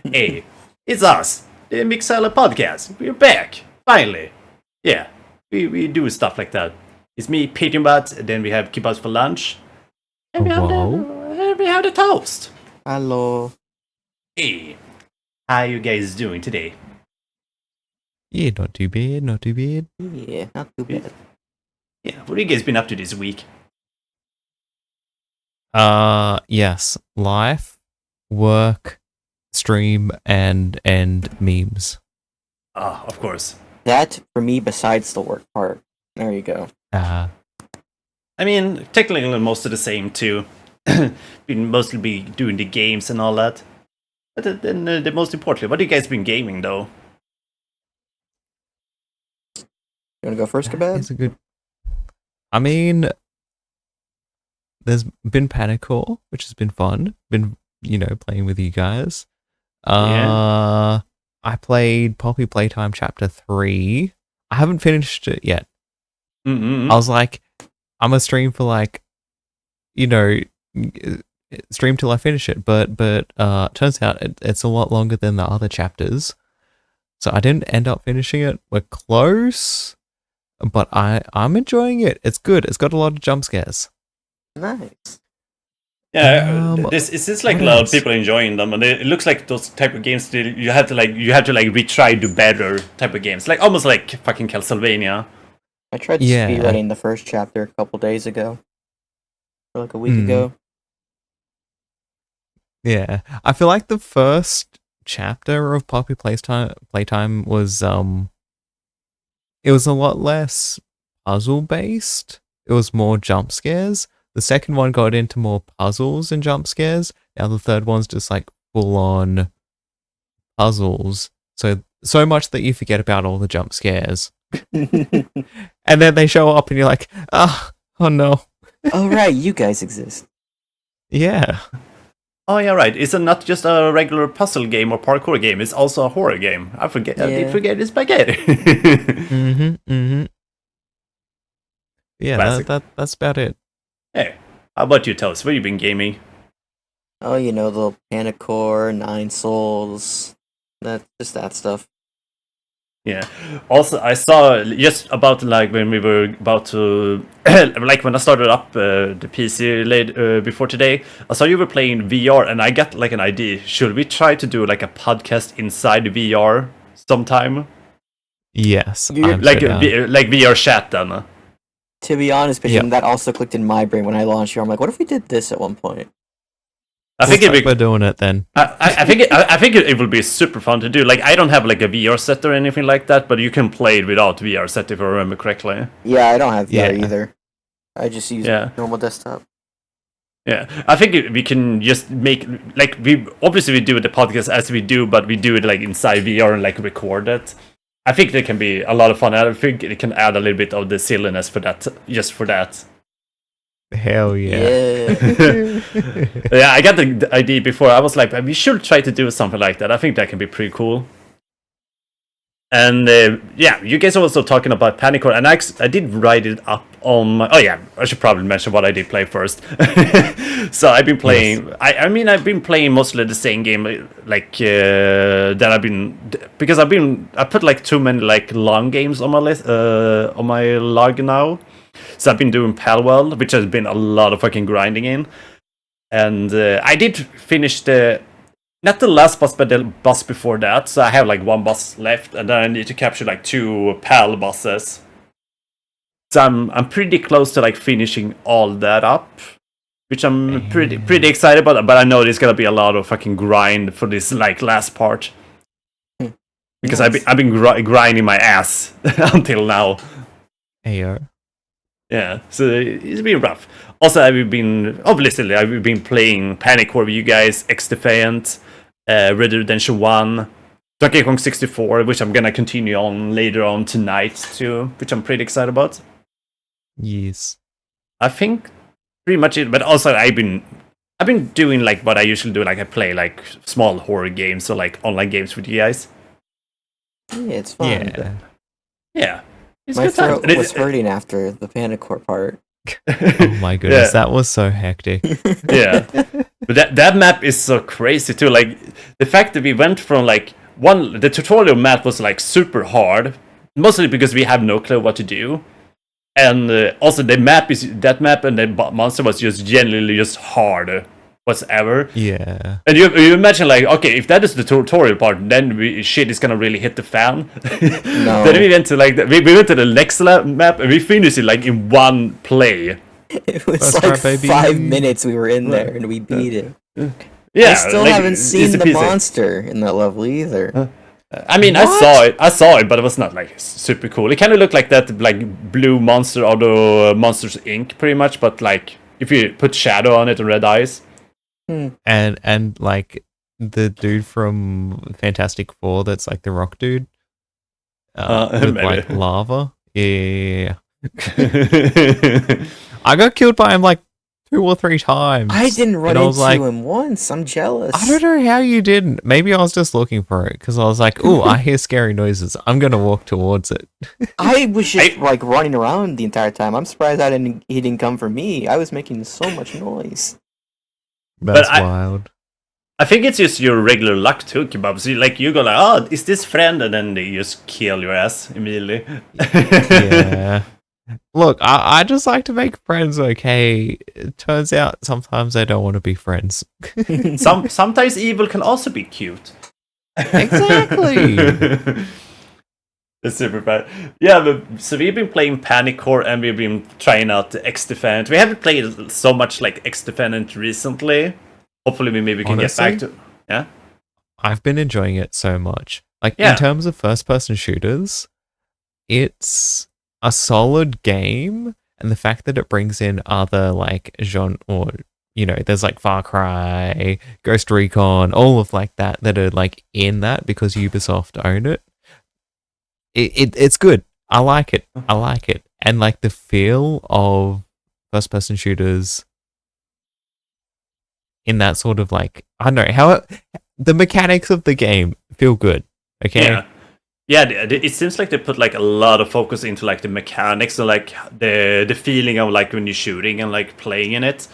Hey, it's us, the Mixella Podcast. We're back, finally. Yeah, we do stuff like that. It's me, Pigeonbutt, and then we have Keep Us for Lunch. And we have the toast. Hello. Hey, how you guys doing today? Yeah, not too bad, not too bad. Yeah, not too bad. Yeah, what have you guys been up to this week? Yes, life, work, stream, and memes. Of course. That, for me, besides the work part. There you go. I mean, technically most of the same too. Been mostly be doing the games and all that. But then the most importantly, what have you guys been gaming though? You want to go first, Kebab? It's a good... I mean, there's been Panicore, which has been fun. Been, playing with you guys. I played Poppy Playtime Chapter 3. I haven't finished it yet. Mm-hmm. I was like, I'm gonna stream for stream till I finish it. But turns out it's a lot longer than the other chapters. So I didn't end up finishing it. We're close, but I'm enjoying it. It's good. It's got a lot of jump scares. Nice. Yeah, it's like a lot of people enjoying them, and it looks like those type of games that you have to retry, do better type of games, like almost like fucking Castlevania. I tried speedrunning the first chapter a couple days ago, or like a week ago. Yeah, I feel like the first chapter of Poppy Playtime was it was a lot less puzzle based. It was more jump scares. The second one got into more puzzles and jump scares. Now the third one's just like full on puzzles. So much that you forget about all the jump scares. And then they show up and you're like, oh no. Oh right, you guys exist. Yeah. Oh yeah, right. It's not just a regular puzzle game or parkour game. It's also a horror game. I did forget it's spaghetti. Yeah, that's about it. Hey, how about you, Toast? What have you been gaming? Oh, the Panicore, 9 Souls, that stuff. Yeah. Also, I saw just about when we were about to when I started up the PC before today. I saw you were playing VR, and I got an idea. Should we try to do a podcast inside VR sometime? Yes, like VR chat then. To be honest, Pigeon, that also clicked in my brain when I launched here. I'm like, what if we did this at one point? I think we're doing it then. I think it will be super fun to do. I don't have a VR set or anything like that, but you can play it without VR set if I remember correctly. Yeah, I don't have VR either. I just use normal desktop. Yeah, I think we can just make we do the podcast as we do, but we do it inside VR and record it. I think there can be a lot of fun. I think it can add a little bit of the silliness for that, just for that. Hell yeah. Yeah, I got the idea before. I was like, we should try to do something like that. I think that can be pretty cool. And you guys are also talking about Panicore, and I did write it up on my... Oh yeah, I should probably mention what I did play first. So I've been playing... Yes. I've been playing mostly the same game, that I've been... Because I put too many long games on my list, on my log now. So I've been doing Palwell, which has been a lot of fucking grinding in. And I did finish not the last boss, but the boss before that. So I have one boss left, and then I need to capture 2 Pal bosses. So I'm pretty close to finishing all that up, which I'm pretty excited about. But I know there's gonna be a lot of fucking grind for this last part, because nice. I've been grinding my ass until now. Ayo. Yeah, so it's been rough. Also, I've been playing Panicore with you guys, Xdefiant, Red Dead Redemption 1, Donkey Kong 64, which I'm gonna continue on later on tonight too, which I'm pretty excited about. Yes. I think pretty much it, but also I've been doing what I usually do, I play small horror games or online games with you guys. Yeah, it's fun. Yeah. It's my good time. throat was hurting after the Panicore part. Oh my goodness, that was so hectic. Yeah, but that map is so crazy too. Like the fact that we went from like the tutorial map was like super hard, mostly because we have no clue what to do, and also that map and the monster was just genuinely just hard whatsoever. Yeah. And you imagine like, okay, if that is the tutorial part, then shit is gonna really hit the fan. No. Then we went to like we went to the next map and we finished it like in one play. It was That's like right, baby. 5 minutes we were in there and we beat it. Yeah, I still like, haven't seen easy the peasy. monster in that level either. I mean, I saw it, but it was not like super cool. It kind of looked like that like blue monster out of Monsters Inc. pretty much, but like if you put shadow on it and red eyes. And like the dude from Fantastic Four, that's like the rock dude, with like lava. Yeah. I got killed by him like 2 or 3 times. I didn't run and I was into like, him once. I'm jealous. I don't know how you didn't. Maybe I was just looking for it because I was like, "Ooh, I hear scary noises. I'm gonna walk towards it." I was just like running around the entire time. I'm surprised he didn't come for me. I was making so much noise. That's wild. I think it's just your regular luck too, Kebab. So like you go like, oh, is this friend? And then they just kill your ass immediately. Yeah. Look, I just like to make friends, okay? It turns out sometimes I don't want to be friends. Sometimes evil can also be cute. Exactly. It's super bad. Yeah, but, so we've been playing Panicore and we've been trying out Xdefiant. We haven't played so much like Xdefiant recently. Hopefully we maybe can get back to... Yeah? I've been enjoying it so much. Like, in terms of first-person shooters, it's a solid game, and the fact that it brings in other, like, genre, or, you know, there's, like, Far Cry, Ghost Recon, all of, like, that are, like, in that because Ubisoft own it. It's good. I like it. And, like, the feel of first-person shooters in that sort of like, I don't know how the mechanics of the game feel good. Okay. Yeah. It seems like they put like a lot of focus into like the mechanics and like the feeling of like when you're shooting and like playing in it.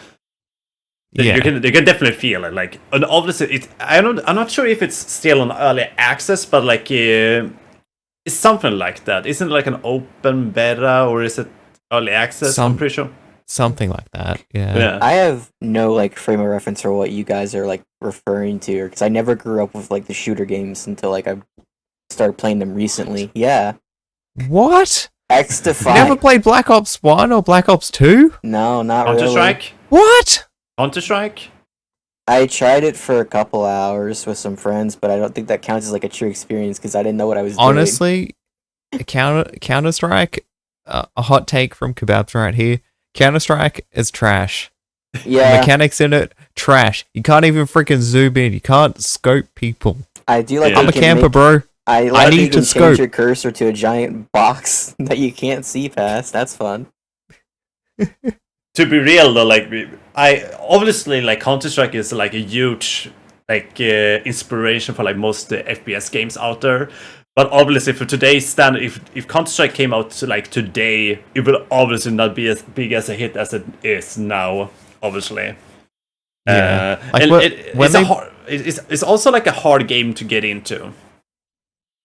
Yeah. You can definitely feel it. Like, and obviously I'm not sure if it's still on early access, but like it's something like that. Isn't it like an open beta or is it early access? I'm pretty sure. Something like that, yeah. I have no like frame of reference for what you guys are like referring to, because I never grew up with like the shooter games until like I started playing them recently. Yeah. What? Xdefiant. You never played Black Ops 1 or Black Ops 2? No, not really. Counter-Strike? What? Counter-Strike? I tried it for a couple hours with some friends, but I don't think that counts as like a true experience because I didn't know what I was doing. Honestly, Counter-Strike, a hot take from Kebabs right here. Counter-Strike is trash. Yeah. The mechanics in it, trash. You can't even freaking zoom in. You can't scope people. I do like. I'm a camper, bro. I need to scope. Change your cursor to a giant box that you can't see past. That's fun. To be real though, like I obviously like Counter-Strike is like a huge like inspiration for like most FPS games out there. But obviously, for today's standard, if Counter-Strike came out to like today, it would obviously not be as big as a hit as it is now. Obviously, yeah. It's also like a hard game to get into.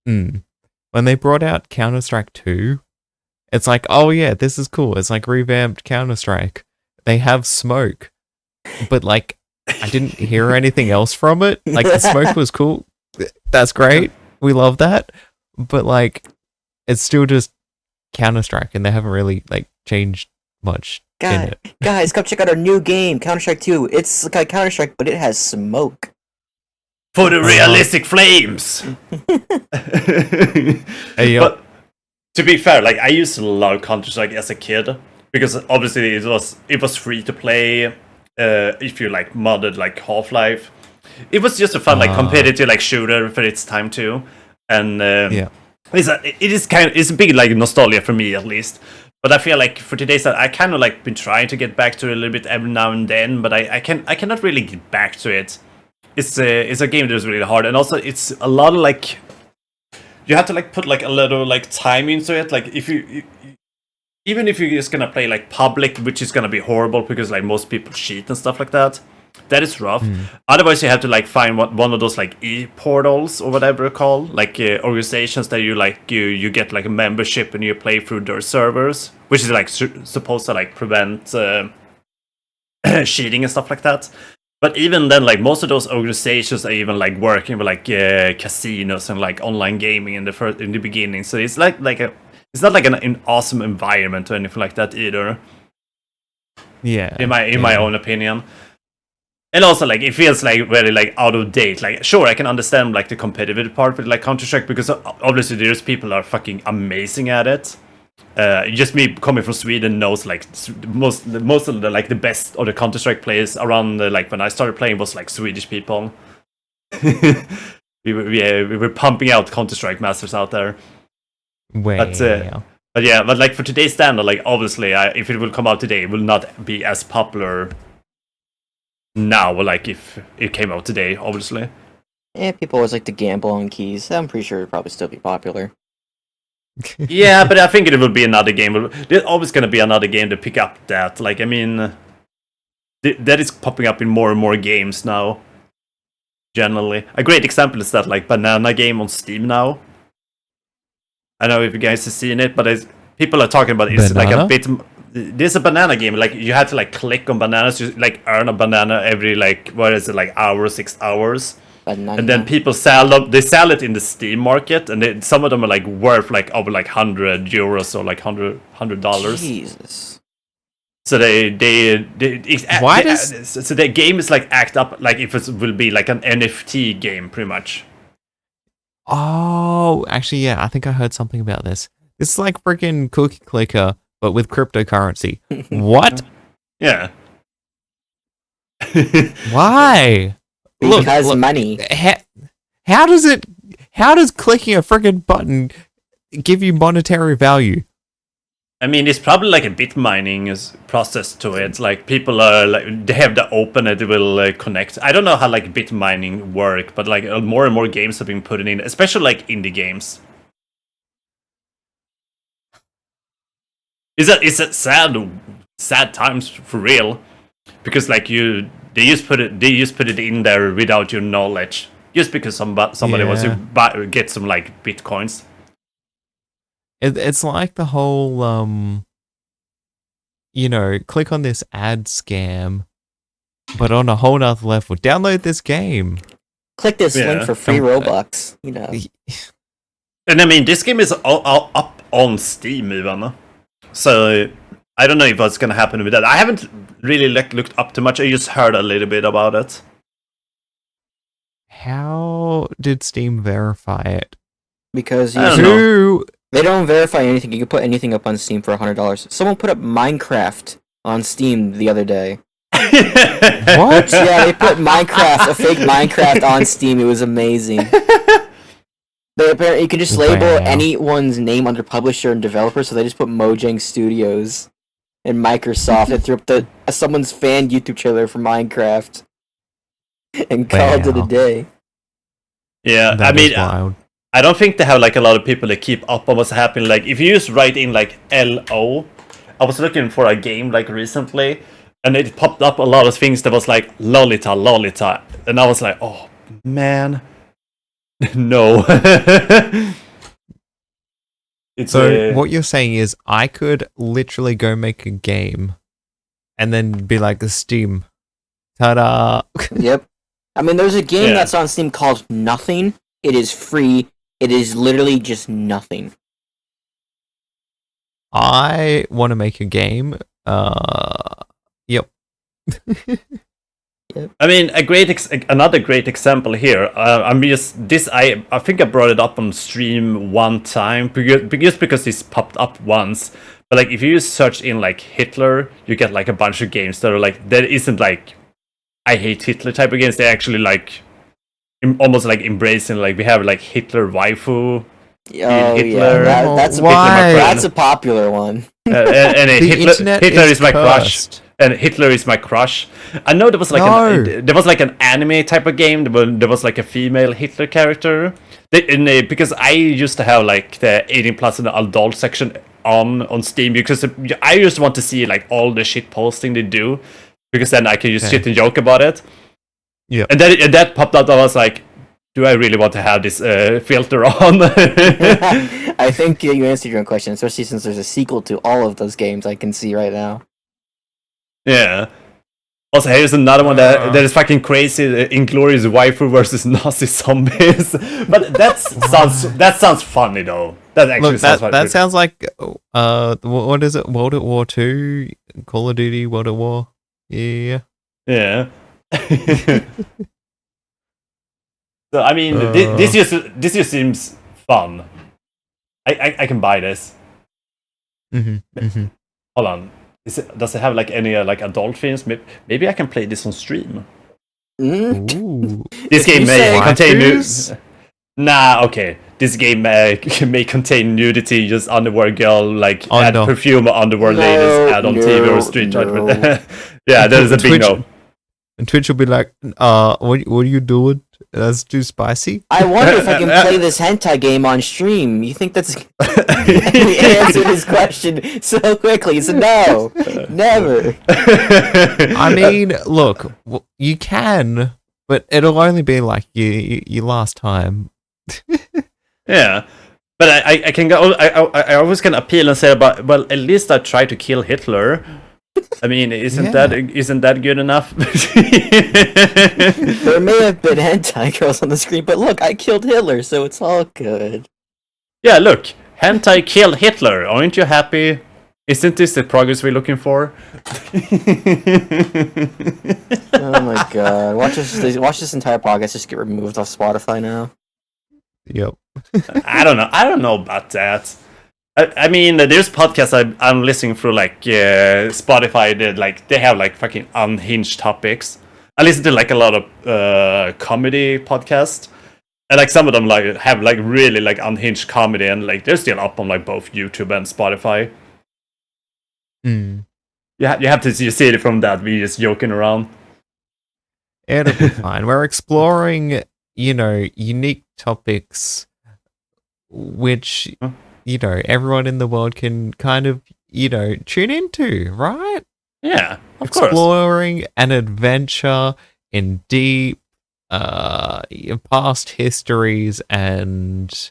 When they brought out Counter-Strike 2, it's like, oh yeah, this is cool. It's like revamped Counter-Strike. They have smoke, but like I didn't hear anything else from it. Like the smoke was cool. That's great. We love that, but like, it's still just Counter-Strike, and they haven't really like changed much in it. Guys, come check out our new game, Counter-Strike 2. It's like Counter-Strike, but it has smoke. For the realistic flames. Hey, but to be fair, like I used to love Counter-Strike as a kid because obviously it was free to play. If you like modded like Half-Life. It was just a fun, like, competitive, like, shooter for its time too, and it's a big like nostalgia for me at least. But I feel like for today's I kind of like been trying to get back to it a little bit every now and then, but I cannot really get back to it. It's a game that's really hard, and also it's a lot of like you have to like put like a little like time into it. Like if you even if you're just gonna play like public, which is gonna be horrible because like most people cheat and stuff like that. That is rough. Otherwise, you have to like find one of those like e-portals or whatever they're called, like organizations that you get like a membership and you play through their servers, which is like supposed to like prevent cheating and stuff like that. But even then, like most of those organizations are even like working with like casinos and like online gaming in the beginning. So it's it's not like an awesome environment or anything like that either. Yeah. In my own opinion. And also, like, it feels like very like out of date. Like, sure, I can understand like the competitive part with like Counter-Strike because obviously there's people are fucking amazing at it. Just me coming from Sweden knows like most of the like the best of the Counter-Strike players around like when I started playing was like Swedish people. we were pumping out Counter-Strike masters out there. But like for today's standard, like obviously, if it will come out today, it will not be as popular now, like if it came out today, obviously. Yeah, people always like to gamble on keys. I'm pretty sure it'd probably still be popular. Yeah, but I think it will be another game. There's always going to be another game to pick up that. Like, I mean, that is popping up in more and more games now. Generally, a great example is that like banana game on Steam now. I don't know if you guys have seen it, but people are talking about it's like a bit. There's a banana game, like you have to like click on bananas, you like earn a banana every like what is it, like hour, 6 hours, and then people sell them. They sell it in the Steam market, and some of them are like worth like over like €100 or like $100. Jesus. So so the game is like act up like if it will be like an NFT game, pretty much. Oh, actually, yeah, I think I heard something about this. This is like freaking Cookie Clicker, but with cryptocurrency. What? Yeah. Why? Because money. How does clicking a freaking button give you monetary value? I mean, it's probably like a bit mining process to it. Like people are like they have the open and it will connect. I don't know how like bit mining work, but like more and more games have been putting in, especially like indie games. It's a sad times for real, because like they just put it in there without your knowledge, just because somebody wants to get some like bitcoins. It's like the whole click on this ad scam, but on a whole nother level. Download this game. Click this link for free Robux. And I mean, this game is all up on Steam even. So I don't know if what's gonna happen with that. I haven't really looked up too much. I just heard a little bit about it. How did Steam verify it? Because they don't verify anything. You can put anything up on Steam for $100. Someone put up Minecraft on Steam the other day. What? Yeah, they put a fake Minecraft on Steam. It was amazing. They apparently you can just label anyone's name under publisher and developer, so they just put Mojang Studios and Microsoft and threw up someone's fan YouTube trailer for Minecraft and called it a day. Yeah, I mean, I don't think they have like a lot of people that keep up on what's happening. Like if you just write in like LO, I was looking for a game like recently, and it popped up a lot of things that was like Lolita, and I was like, oh man. No. So what you're saying is I could literally go make a game and then be like the Steam. Ta-da! Yep. I mean, there's a game that's on Steam called Nothing. It is free. It is literally just nothing. I want to make a game. Yep. I mean, another great example here. I think I brought it up on stream one time because this popped up once. But like, if you search in like Hitler, you get like a bunch of games that are like that isn't like I hate Hitler type of games. They actually like almost like embracing like we have like Hitler waifu. Oh Hitler. Yeah, that's a popular one. And Hitler is my crush. And Hitler is my crush. I know there was like an anime type of game. There was like a female Hitler character. Because I used to have like the 18+ and the adult section on Steam, because I just want to see like all the shit posting they do, because then I can just shit and joke about it. Yeah. And then that popped up. I was like, do I really want to have this filter on? I think you answered your own question, especially since there's a sequel to all of those games I can see right now. Yeah. Also, here's another one that is fucking crazy. Inglorious waifu versus Nazi zombies. But that sounds funny though. That actually Look, sounds that sounds like what is it? World at War 2, Call of Duty, World at War. Yeah. Yeah. So I mean, this just seems fun. I can buy this. Mm-hmm. Hold on. Does it have like any like adult themes? Maybe I can play this on stream. Ooh. This game may contain waifus? Nah, okay. This game may contain nudity, just underwear girl, like add perfume or underwear ladies, add on TV or street judgment. Yeah, that is a big no. And Twitch will be like, what are you doing? That's too spicy. I wonder if I can play this hentai game on stream. You think that's... He answered his question so quickly. It's a no. Never. I mean, look, you can, but it'll only be like your last time. Yeah. But I can go... I always can appeal and say about, well, at least I tried to kill Hitler. I mean, isn't that good enough? There may have been hentai girls on the screen, but look, I killed Hitler, so it's all good. Yeah, look, hentai killed Hitler. Aren't you happy? Isn't this the progress we're looking for? Oh my god! Watch this entire podcast just get removed off Spotify now. Yep. I don't know about that. I mean, there's podcasts I'm listening through, like Spotify. They have like fucking unhinged topics. I listen to like a lot of comedy podcasts, and like some of them like have like really like unhinged comedy, and like they're still up on like both YouTube and Spotify. Mm. You have to see it from that. We're just joking around. It'll be fine. We're exploring, unique topics, which. Everyone in the world can kind of, tune into, right? Yeah, of course. Exploring an adventure in deep past histories and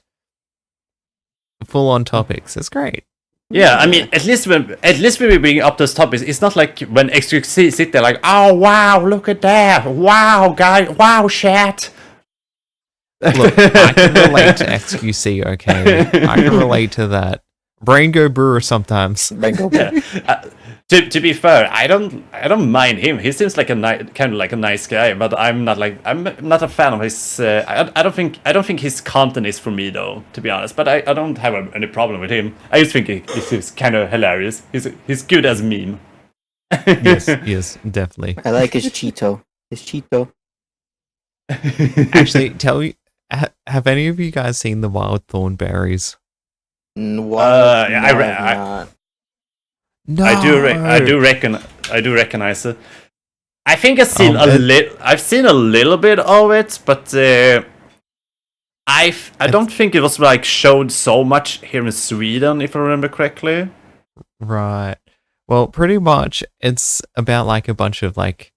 full-on topics. It's great. Yeah, I mean, at least when we bring up those topics, it's not like when XQC sit there like, oh wow, look at that, wow, guy, wow, chat. Look, I can relate to XQC, okay? I can relate to that. Brain go brewer sometimes. Yeah. To be fair, I don't mind him. He seems like kind of like a nice guy, but I'm not a fan of his. I don't think his content is for me though, to be honest. But I don't have any problem with him. I just think he's kind of hilarious. He's good as a meme. Yes, definitely. I like his Cheeto. Actually, have any of you guys seen the wild thornberries? No. I do recognize it. I think I've seen a little bit of it, but I don't think it was like showed so much here in Sweden, if I remember correctly. Right. Well, pretty much it's about like a bunch of like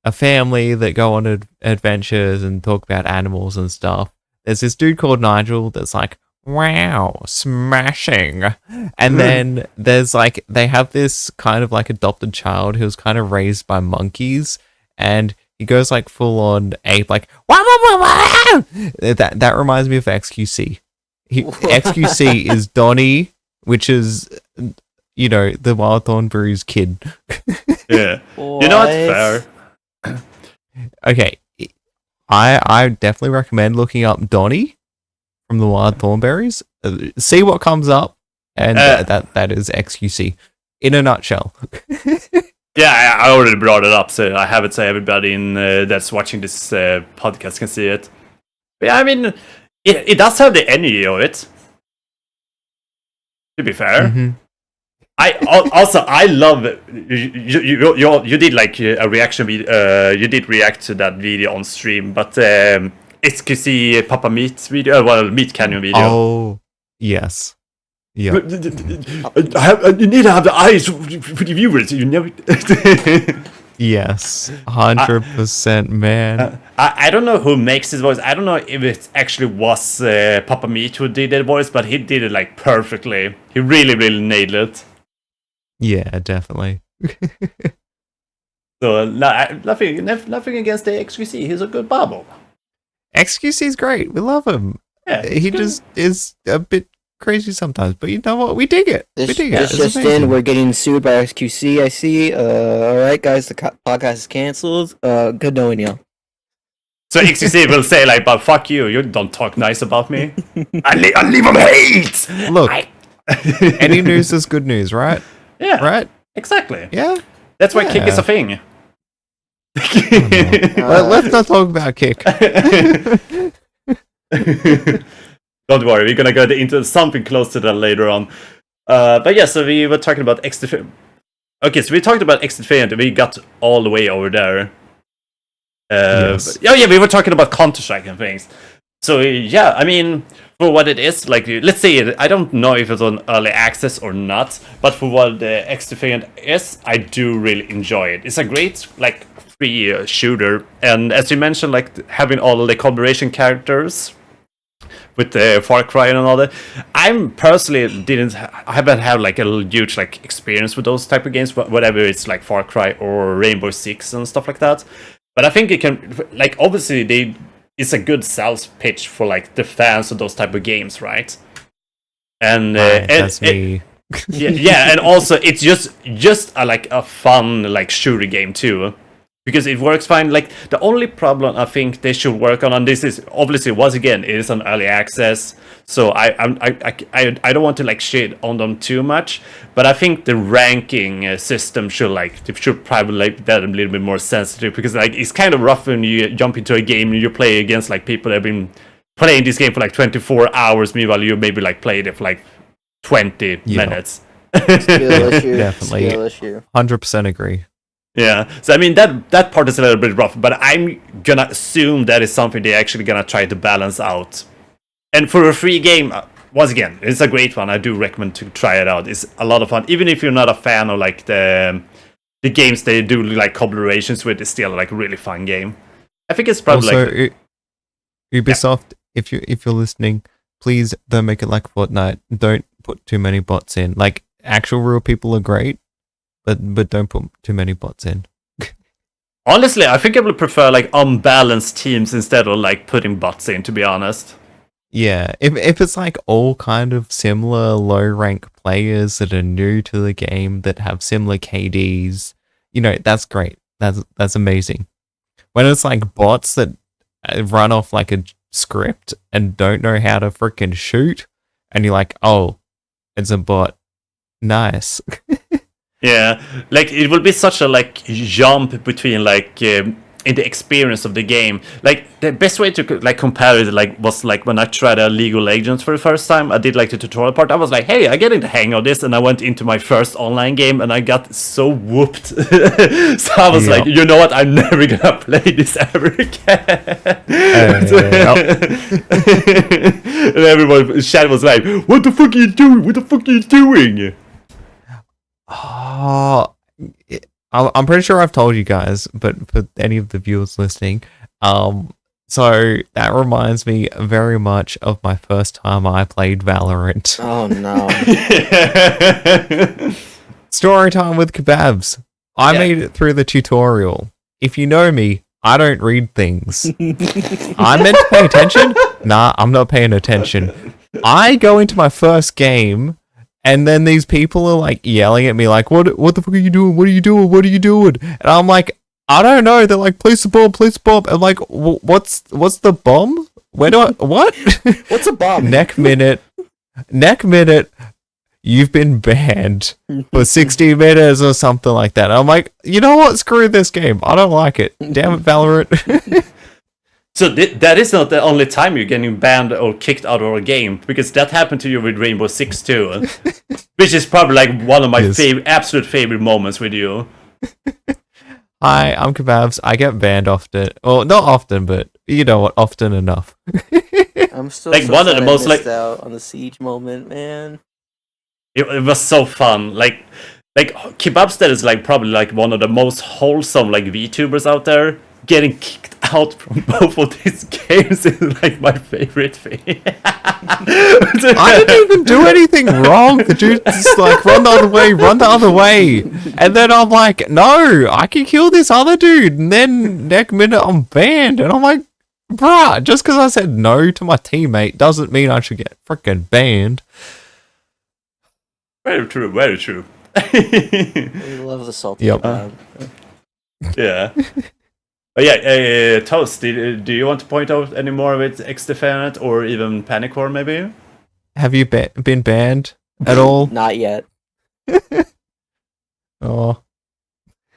a family that go on adventures and talk about animals and stuff. There's this dude called Nigel that's like, wow, smashing. And then there's like, they have this kind of like adopted child who's kind of raised by monkeys, and he goes like full on ape, like, wow, wow, wow, wow. That reminds me of XQC. XQC is Donnie, which is, the Wild Thornberry's kid. Yeah. You know what's fair? Okay, I definitely recommend looking up Donnie from the Wild Thornberries. See what comes up, and that is XQC in a nutshell. Yeah, I already brought it up, so I have it so everybody that's watching this podcast can see it. But yeah, I mean, it does have the energy of it. To be fair. Mm-hmm. I love it. You did like a reaction video. You did react to that video on stream, but XQC Papa Meat video, Meat Canyon video. Oh, yes. Yeah. You need to have the eyes for the viewers. You never. Yes. 100%, man. I don't know who makes his voice. I don't know if it actually was Papa Meat who did that voice, but he did it like perfectly. He really, really nailed it. Yeah, definitely. So nothing against the XQC. He's a good Babo. XQC is great. We love him. Yeah, He good. just is a bit crazy sometimes, but you know what? We dig it. We dig it. This It's just amazing. in, we're getting sued by XQC, I see. Alright guys, the podcast is cancelled. Good knowing you. So XQC will say like, "But fuck you! You don't talk nice about me. I leave him hate." Look, any news is good news, right? Yeah, Right? exactly. Yeah. That's why Kick is Yeah. a thing. Let's not talk about Kick. Don't worry, we're gonna go into something close to that later on. But yeah, so we were talking about Xdefiant. Okay, so we talked about Xdefiant, and we got all the way over there. Yes. Oh yeah, we were talking about Counter-Strike and things. So yeah, I mean, for what it is, like, let's say, I don't know if it's on early access or not, but for what the Xdefiant is, I do really enjoy it. It's a great, like, free shooter, and as you mentioned, like, having all the collaboration characters with the Far Cry and all that. I'm personally I haven't had like a huge like experience with those type of games, whatever it's like Far Cry or Rainbow Six and stuff like that. But I think it can, like, obviously it's a good sales pitch for like the fans of those type of games, right? And That's me. yeah, and also it's just like a fun like shooter game too. Because it works fine. Like, the only problem I think they should work on this is, obviously, once again, it is an early access, so I don't want to like shit on them too much, but I think the ranking system should probably like that a little bit more sensitive, because like it's kind of rough when you jump into a game and you play against like people that have been playing this game for like 24 hours, meanwhile you maybe like played it for like 20 minutes. Skill issue. Definitely. Skill issue. 100% agree. Yeah, so I mean that part is a little bit rough, but I'm gonna assume that is something they're actually gonna try to balance out. And for a free game, once again, it's a great one. I do recommend to try it out. It's a lot of fun, even if you're not a fan of like the games they do like collaborations with. It's still like a really fun game. I think it's probably Also, Ubisoft, if you're listening, please don't make it like Fortnite. Don't put too many bots in. Like, actual real people are great, but don't put too many bots in. honestly, I think I would prefer like unbalanced teams instead of like putting bots in, to be honest. Yeah, if it's like all kind of similar low rank players that are new to the game that have similar KDs, that's great. That's amazing. When it's like bots that run off like a script and don't know how to freaking shoot, and you're like, oh, it's a bot. Nice. Yeah, like it will be such a like jump between like in the experience of the game. Like the best way to like compare it like was like when I tried League of Legends for the first time. I did like the tutorial part. I was like, hey, I get in the hang of this, and I went into my first online game and I got so whooped. So I was like, you know what? I'm never gonna play this ever again. And everyone, Shad was like, what the fuck are you doing? What the fuck are you doing? Oh, I'm pretty sure I've told you guys, but for any of the viewers listening, so that reminds me very much of my first time I played Valorant. Oh no. Story time with Kebabs. I made it through the tutorial. If you know me, I don't read things. I'm meant to pay attention? Nah, I'm not paying attention. I go into my first game, and then these people are like yelling at me like, what the fuck are you doing? What are you doing? What are you doing? And I'm like, I don't know. They're like, place the bomb, place the bomb. I'm like, what's the bomb? Where do I, what? What's a bomb? Neck minute, you've been banned for 60 minutes or something like that. I'm like, you know what? Screw this game. I don't like it. Damn it, Valorant. So that is not the only time you're getting banned or kicked out of a game, because that happened to you with Rainbow Six too, which is probably like one of my absolute favorite moments with you. Hi, I'm Kebabs. I get banned often. Well, not often, but you know what? Often enough. I'm still Like so one of sad the I most, missed like- out on the siege moment, man. It was so fun. Like Kebabstead is like probably like one of the most wholesome like VTubers out there. Getting kicked out from both of these games is like my favorite thing. I didn't even do anything wrong. The dude's just like, run the other way, run the other way. And then I'm like, no, I can kill this other dude. And then next minute I'm banned. And I'm like, bruh, just because I said no to my teammate doesn't mean I should get freaking banned. Very true, very true. We love the salty kebab. Yeah. But yeah, Toast, do you want to point out any more of it, Xdefiant or even Panicore maybe? Have you been banned at all? Not yet. Oh.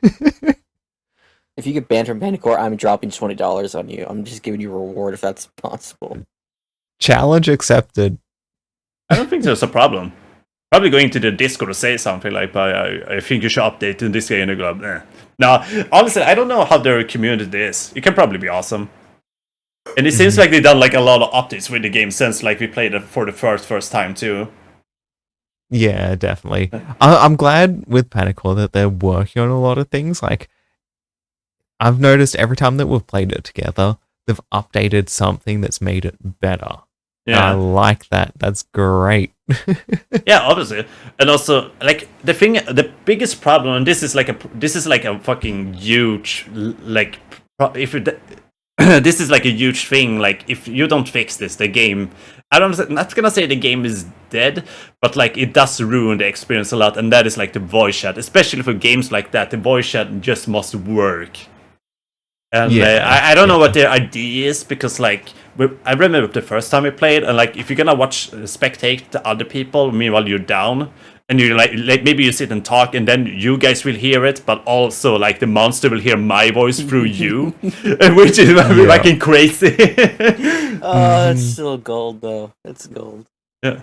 If you get banned from Panicore, I'm dropping $20 on you. I'm just giving you a reward if that's possible. Challenge accepted. I don't think there's a problem. Probably going to the Discord to say something like, I think you should update in this game and go, eh. No, honestly, I don't know how their community is. It can probably be awesome. And it seems like they've done like a lot of updates with the game since like we played it for the first time too. Yeah, definitely. I'm glad with Panicore that they're working on a lot of things. Like, I've noticed every time that we've played it together, they've updated something that's made it better. Yeah, I like that. That's great. Yeah, obviously, and also like the biggest problem, and this is like a fucking huge like if it, this is like a huge thing. Like if you don't fix this, the game. I'm not gonna say the game is dead, but like it does ruin the experience a lot, and that is like the voice chat, especially for games like that. The voice chat just must work. And I don't know what their idea is, because like I remember the first time we played, and like if you're gonna spectate the other people meanwhile you're down, and you like maybe you sit and talk, and then you guys will hear it, but also like the monster will hear my voice through you, which is fucking crazy. Oh, it's still gold though. It's gold. Yeah,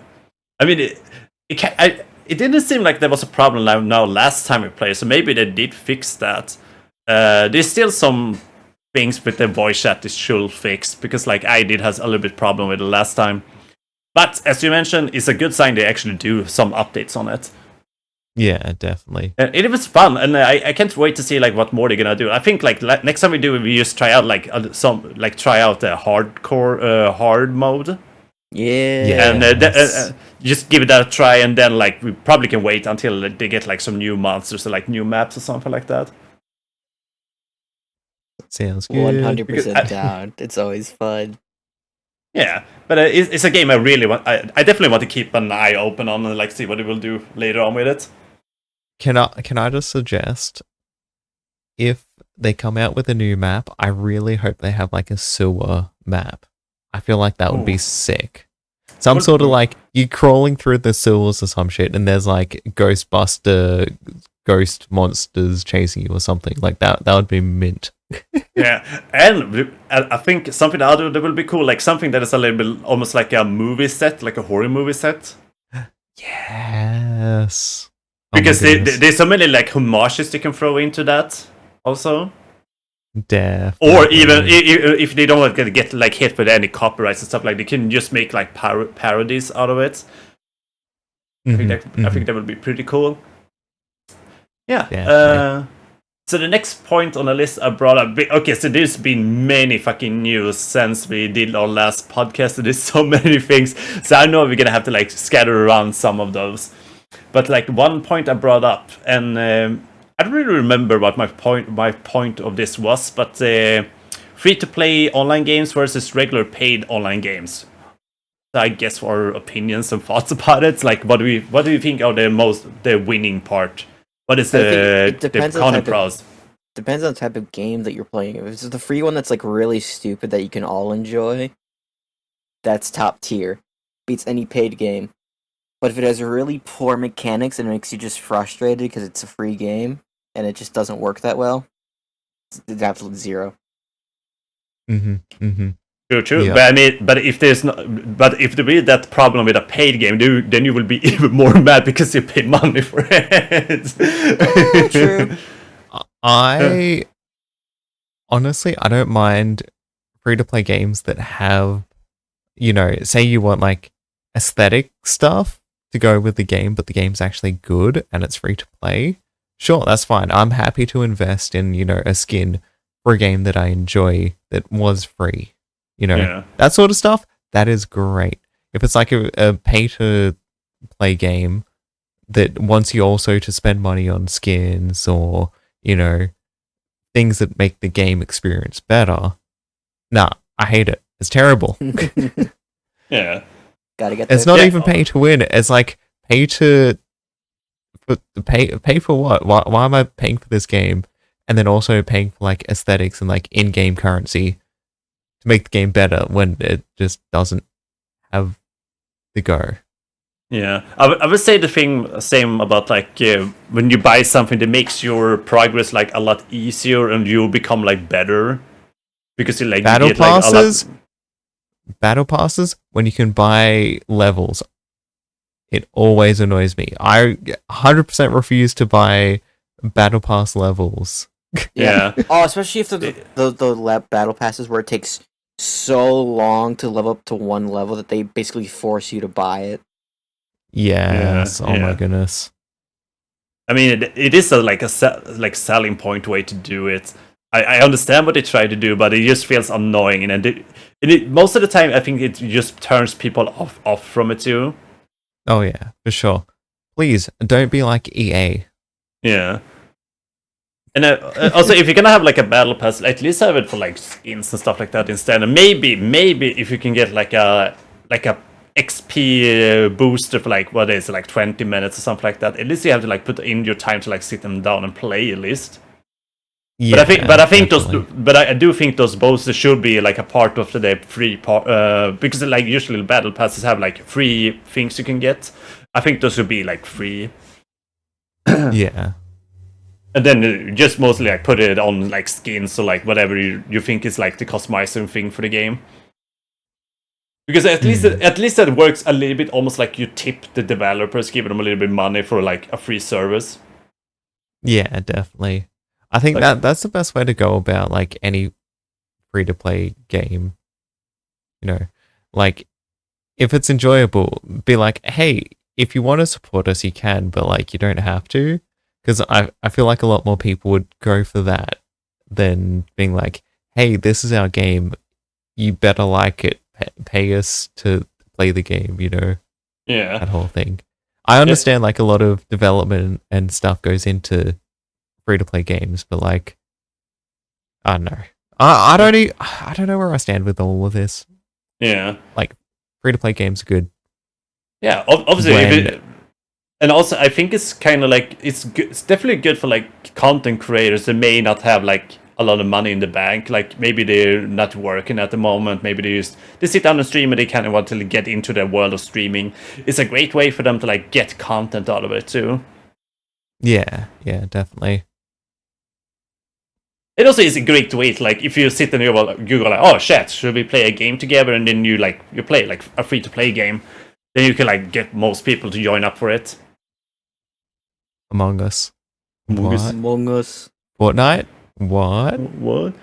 I mean it didn't seem like there was a problem now last time we played, so maybe they did fix that. There's still some things with the voice chat is should fix, because like I did has a little bit problem with it last time. But as you mentioned, it's a good sign they actually do some updates on it. Yeah, definitely. It was fun, and I can't wait to see like what more they're gonna do. I think like next time we do, we just try out like try out the hardcore hard mode. Yeah. And just give it a try, and then like we probably can wait until they get like some new monsters or like new maps or something like that. Sounds good. 100% down. It's always fun. Yeah, but it's a game I really want. I definitely want to keep an eye open on and like see what it will do later on with it. Can I just suggest, if they come out with a new map, I really hope they have like a sewer map. I feel like that would be sick. Some sort of like you crawling through the sewers or some shit, and there's like ghost monsters chasing you or something like that. That would be mint. Yeah, and I think something other that will be cool, like something that is a little bit almost like a movie set, like a horror movie set. Yes, because there's so many like homages they can throw into that also. Definitely. Or even if they don't want to get like hit with any copyrights and stuff, like they can just make like parodies out of it. I think that would be pretty cool. Yeah. So the next point on the list I brought up. Okay, so there's been many fucking news since we did our last podcast. So there's so many things. So I know we're gonna have to like scatter around some of those. But like one point I brought up, and I don't really remember what my point of this was, but free-to-play online games versus regular paid online games. So I guess our opinions and thoughts about it. Like, what do you think are the winning part? What is the con and pros? Depends on the type of game that you're playing. If it's the free one that's like really stupid that you can all enjoy, that's top tier. Beats any paid game. But if it has really poor mechanics and makes you just frustrated because it's a free game and it just doesn't work that well, it's absolute zero. True. Yeah. But I mean, if there is that problem with a paid game, then you will be even more mad because you paid money for it. True. I honestly, I don't mind free-to-play games that have, say you want like aesthetic stuff to go with the game, but the game's actually good and it's free to play, sure, that's fine. I'm happy to invest in, a skin for a game that I enjoy that was free. That sort of stuff, that is great. If it's like a pay-to-play game that wants you also to spend money on skins or, things that make the game experience better, nah, I hate it. It's terrible. Yeah. Gotta get It's not even pay to win. It's like pay for what? Why am I paying for this game and then also paying for like aesthetics and like in-game currency to make the game better when it just doesn't have the go? Yeah, I would say the same about like when you buy something that makes your progress like a lot easier and you become like better because you like battle get, passes. Like, battle passes when you can buy levels. It always annoys me. I 100% refuse to buy battle pass levels. Yeah. Oh, especially if the battle passes where it takes so long to level up to one level that they basically force you to buy it. Yes. Oh my goodness. I mean, it is a selling point way to do it. I understand what they try to do, but it just feels annoying, and most of the time I think it just turns people off from it too. Oh yeah, for sure. Please don't be like EA. Yeah. And also, if you're gonna have like a battle pass, at least have it for like skins and stuff like that instead. And maybe if you can get like a XP booster for like 20 minutes or something like that. At least you have to like put in your time to like sit them down and play at least. Yeah, I do think those boosters should be like a part of the free part because like usually battle passes have like free things you can get. I think those should be like free. Yeah. And then just mostly like put it on like skins or like whatever you think is like the customizing thing for the game. Because at least that works a little bit almost like you tip the developers, giving them a little bit of money for like a free service. Yeah, definitely. I think that's the best way to go about like any free to play game. Like if it's enjoyable, be like, hey, if you want to support us, you can, but like you don't have to. Because I feel like a lot more people would go for that than being like, hey, this is our game. You better like it. Pay us to play the game, Yeah. That whole thing. I understand like a lot of development and stuff goes into free to play games, but like, I don't know. I don't know where I stand with all of this. Yeah. Like, free to play games are good. Yeah, obviously. And also, I think it's kind of like it's definitely good for like content creators that may not have like a lot of money in the bank. Like maybe they're not working at the moment. Maybe they sit down and stream and they kind of want to get into the world of streaming. It's a great way for them to like get content out of it too. Yeah, definitely. It also is a great way to like if you sit and you go like, oh shit, should we play a game together? And then you play like a free to play game. Then you can like get most people to join up for it. Among Us. Among Us. Fortnite? What?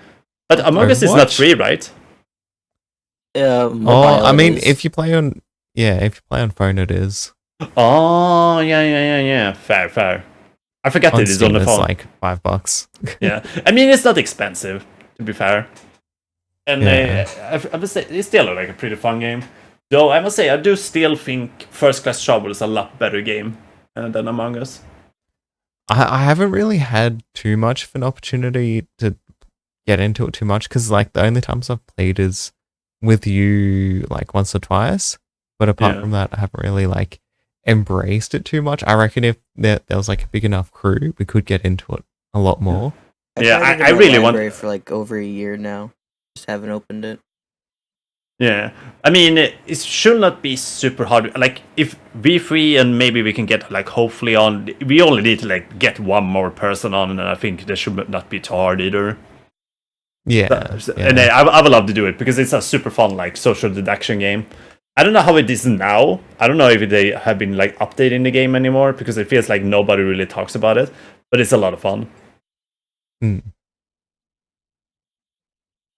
But Among Us is not free, right? I mean, if you play on phone, it is. Oh, yeah. Fair. I forgot that it's on the phone. It's like $5. Yeah, I mean it's not expensive, to be fair. And I would say it's still like a pretty fun game. Though I must say I do still think First Class Trouble is a lot better game than Among Us. I haven't really had too much of an opportunity to get into it too much because like the only times I've played is with you like once or twice. But apart from that, I haven't really like embraced it too much. I reckon if there was like a big enough crew, we could get into it a lot more. I really want for like over a year now. Just haven't opened it. Yeah, I mean it should not be super hard. Like if we free and maybe we can get like hopefully on. We only need to like get one more person on, and I think that should not be too hard either. Yeah. And I would love to do it because it's a super fun like social deduction game. I don't know how it is now. I don't know if they have been like updating the game anymore because it feels like nobody really talks about it. But it's a lot of fun.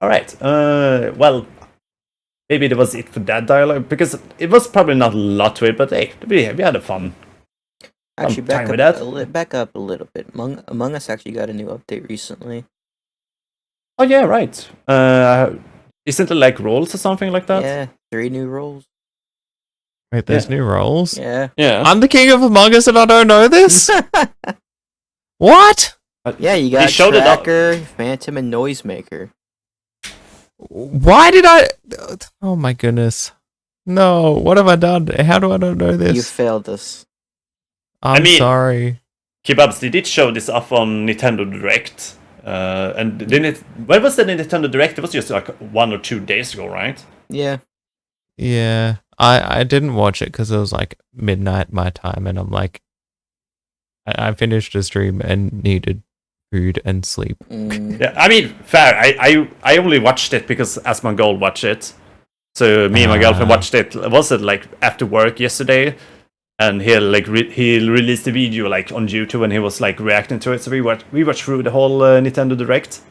All right. Well, maybe that was it for that dialogue, because it was probably not a lot to it, but hey, we had a fun. Actually, fine with that. back up a little bit. Among Us actually got a new update recently. Oh yeah, right. Isn't it like roles or something like that? Yeah, 3 new roles. Wait, there's new roles? Yeah. Yeah. I'm the king of Among Us and I don't know this? What? Yeah, you got showed it up. Tracker, Phantom, and Noisemaker. Why did I... Oh my goodness. No, what have I done? How do I not know this? You failed us. I'm sorry. Kebabs, they did show this off on Nintendo Direct. And then when was the Nintendo Direct? It was just like 1 or 2 days ago, right? Yeah. Yeah, I didn't watch it because it was like midnight my time, and I'm like, I finished a stream and needed food and sleep. Yeah, I mean, fair. I only watched it because Asmongold watched it. So me and my girlfriend watched it. Was it like after work yesterday? And he like he released a video like on YouTube, and he was like reacting to it. So we watched through the whole Nintendo Direct.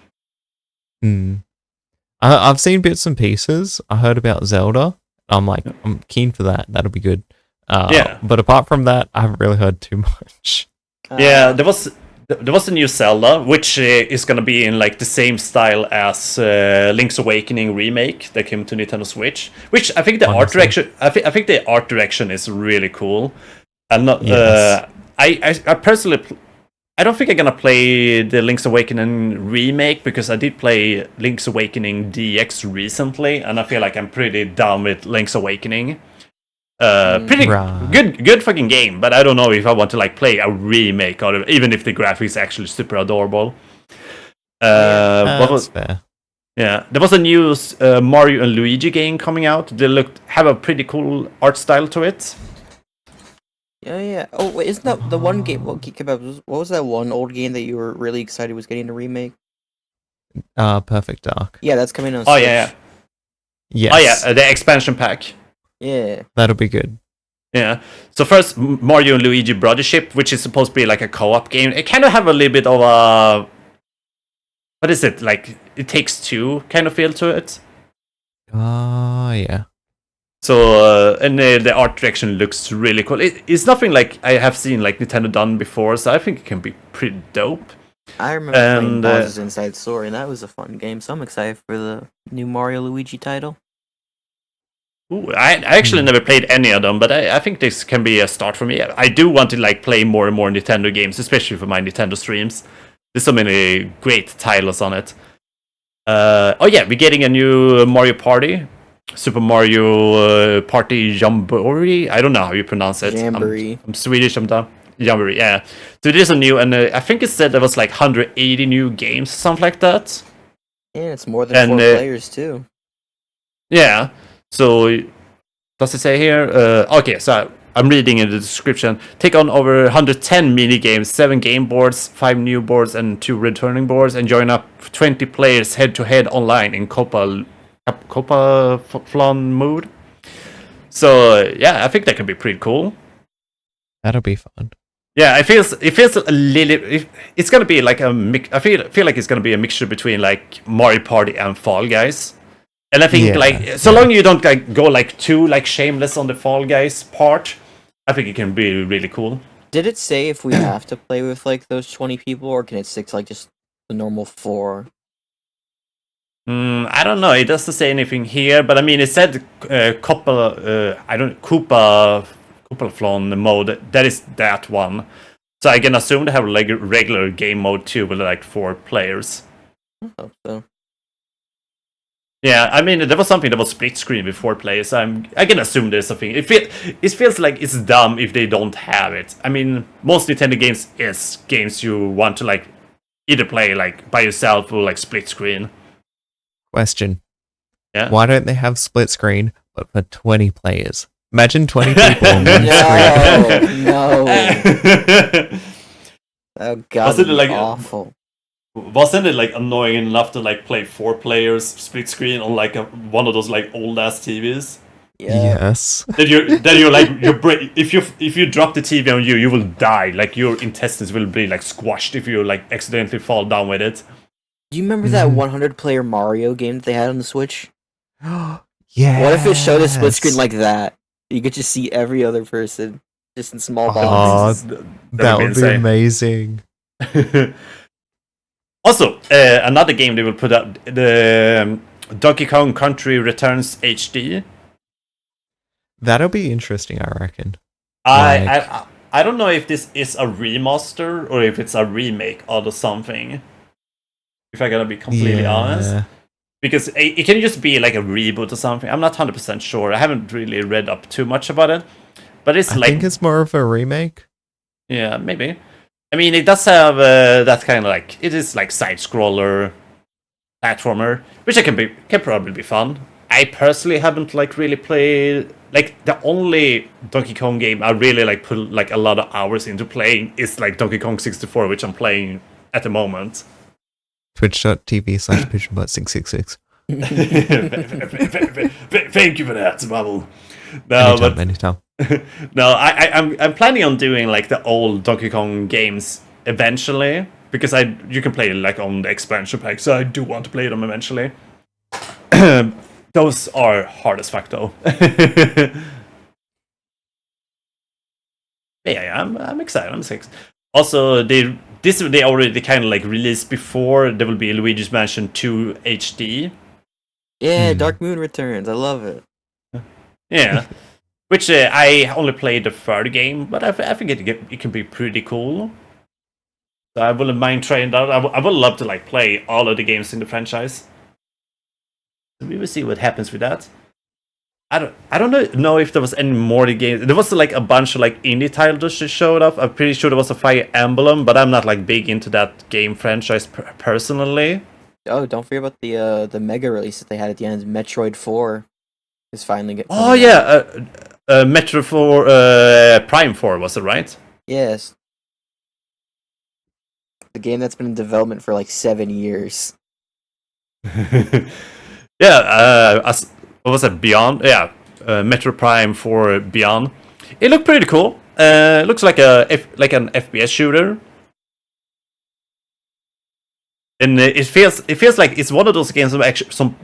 I've seen bits and pieces. I heard about Zelda. I'm like, I'm keen for that. That'll be good. Yeah. But apart from that, I haven't really heard too much. Yeah, there was a new Zelda, which is gonna be in like the same style as Link's Awakening remake that came to Nintendo Switch. Which I think the art direction, I think the art direction is really cool. And not, I personally, I don't think I'm gonna play the Link's Awakening remake because I did play Link's Awakening DX recently, and I feel like I'm pretty down with Link's Awakening. Pretty good fucking game, but I don't know if I want to like play a remake of it, even if the graphics is actually super adorable. That's fair. Yeah, there was a new Mario and Luigi game coming out. They have a pretty cool art style to it. Yeah. Oh, wait, isn't that the one game? What was that one old game that you were really excited was getting a remake? Perfect Dark. Yeah, that's coming on. Oh Switch. yeah. Yes. Oh yeah, the expansion pack. Yeah. That'll be good. Yeah. So first, Mario and Luigi Brothership, which is supposed to be like a co-op game. It kind of have a little bit of a, what is it, like It Takes Two kind of feel to it. Yeah. So and the art direction looks really cool. It's nothing like I have seen like Nintendo done before, so I think it can be pretty dope. I remember playing Bowser's Inside Story, and that was a fun game. So I'm excited for the new Mario Luigi title. Ooh, I actually never played any of them, but I think this can be a start for me. I do want to like play more and more Nintendo games, especially for my Nintendo streams. There's so many great titles on it. Oh yeah, we're getting a new Mario Party. Super Mario Party Jamboree. I don't know how you pronounce it. Jamboree. I'm Swedish, I'm done. Jamboree, yeah. So it is a new, and I think it said there was like 180 new games, something like that. Yeah, it's more than 4 players too. Yeah. So, does it say here? Okay, so I'm reading in the description. Take on over 110 mini games, 7 game boards, 5 new boards, and 2 returning boards, and join up 20 players head-to-head online in Copa Flan mode. So yeah, I think that can be pretty cool. That'll be fun. Yeah, it feels a little. It's gonna be like a mix. I feel like it's gonna be a mixture between like Mario Party and Fall Guys. And I think so long you don't like go like too like shameless on the Fall Guys part, I think it can be really cool. Did it say if we have to play with like those 20 people, or can it stick to like just the normal 4? I don't know. It doesn't say anything here, but I mean, it said Koopa Flan mode. That is that one. So I can assume they have like a regular game mode too, with like 4 players. I hope so. Yeah, I mean, there was something that was split screen with 4 players. I can assume there's something. It feels like it's dumb if they don't have it. I mean, most Nintendo games is games you want to like either play like by yourself or like split screen. Question. Yeah. Why don't they have split screen, but for 20 players? Imagine 20 people on one screen. No. Oh god, Wasn't it like awful. Wasn't it like annoying enough to like play 4 players split screen on like one of those like old ass TVs? Yeah. Yes. Then you're like if you drop the TV on you, you will die. Like your intestines will be like squashed if you like accidentally fall down with it. Do you remember that 100-player Mario game that they had on the Switch? Yeah. What if it showed a split screen like that? You could just see every other person just in small boxes. That would be amazing. Also, another game they will put out, the Donkey Kong Country Returns HD. That'll be interesting, I reckon. I don't know if this is a remaster or if it's a remake or something. If I gotta be completely honest. Because it can just be like a reboot or something. I'm not 100% sure. I haven't really read up too much about it. But I think it's more of a remake. Yeah, maybe. I mean, it does have that kind of like, it is like side-scroller platformer, which can probably be fun. I personally haven't like really played, like the only Donkey Kong game I really like put like a lot of hours into playing is like Donkey Kong 64, which I'm playing at the moment. Twitch.tv/pigeonbutt666. Thank you for that, Bubble. No, anytime. No, I'm planning on doing like the old Donkey Kong games eventually, because you can play like on the expansion pack, so I do want to play them eventually. Those are hard as fuck though. Yeah, I'm excited. I'm excited. Also, they already kind of like released before. There will be Luigi's Mansion 2 HD. Yeah, Dark Moon Returns. I love it. Yeah. Which I only played the third game, but I think it can be pretty cool. So I wouldn't mind trying that. I would love to like play all of the games in the franchise. So we will see what happens with that. I don't know if there was any more games. There was like a bunch of like indie titles that showed up. I'm pretty sure there was a Fire Emblem, but I'm not like big into that game franchise personally. Oh, don't forget about the mega release that they had at the end. Metroid 4 is finally getting. Oh yeah, Metro 4, Prime 4 was it, right? Yes. The game that's been in development for like 7 years. Yeah, what was it, Beyond? Yeah, Metro Prime 4 Beyond. It looked pretty cool. It looks like an FPS shooter. And it feels like it's one of those games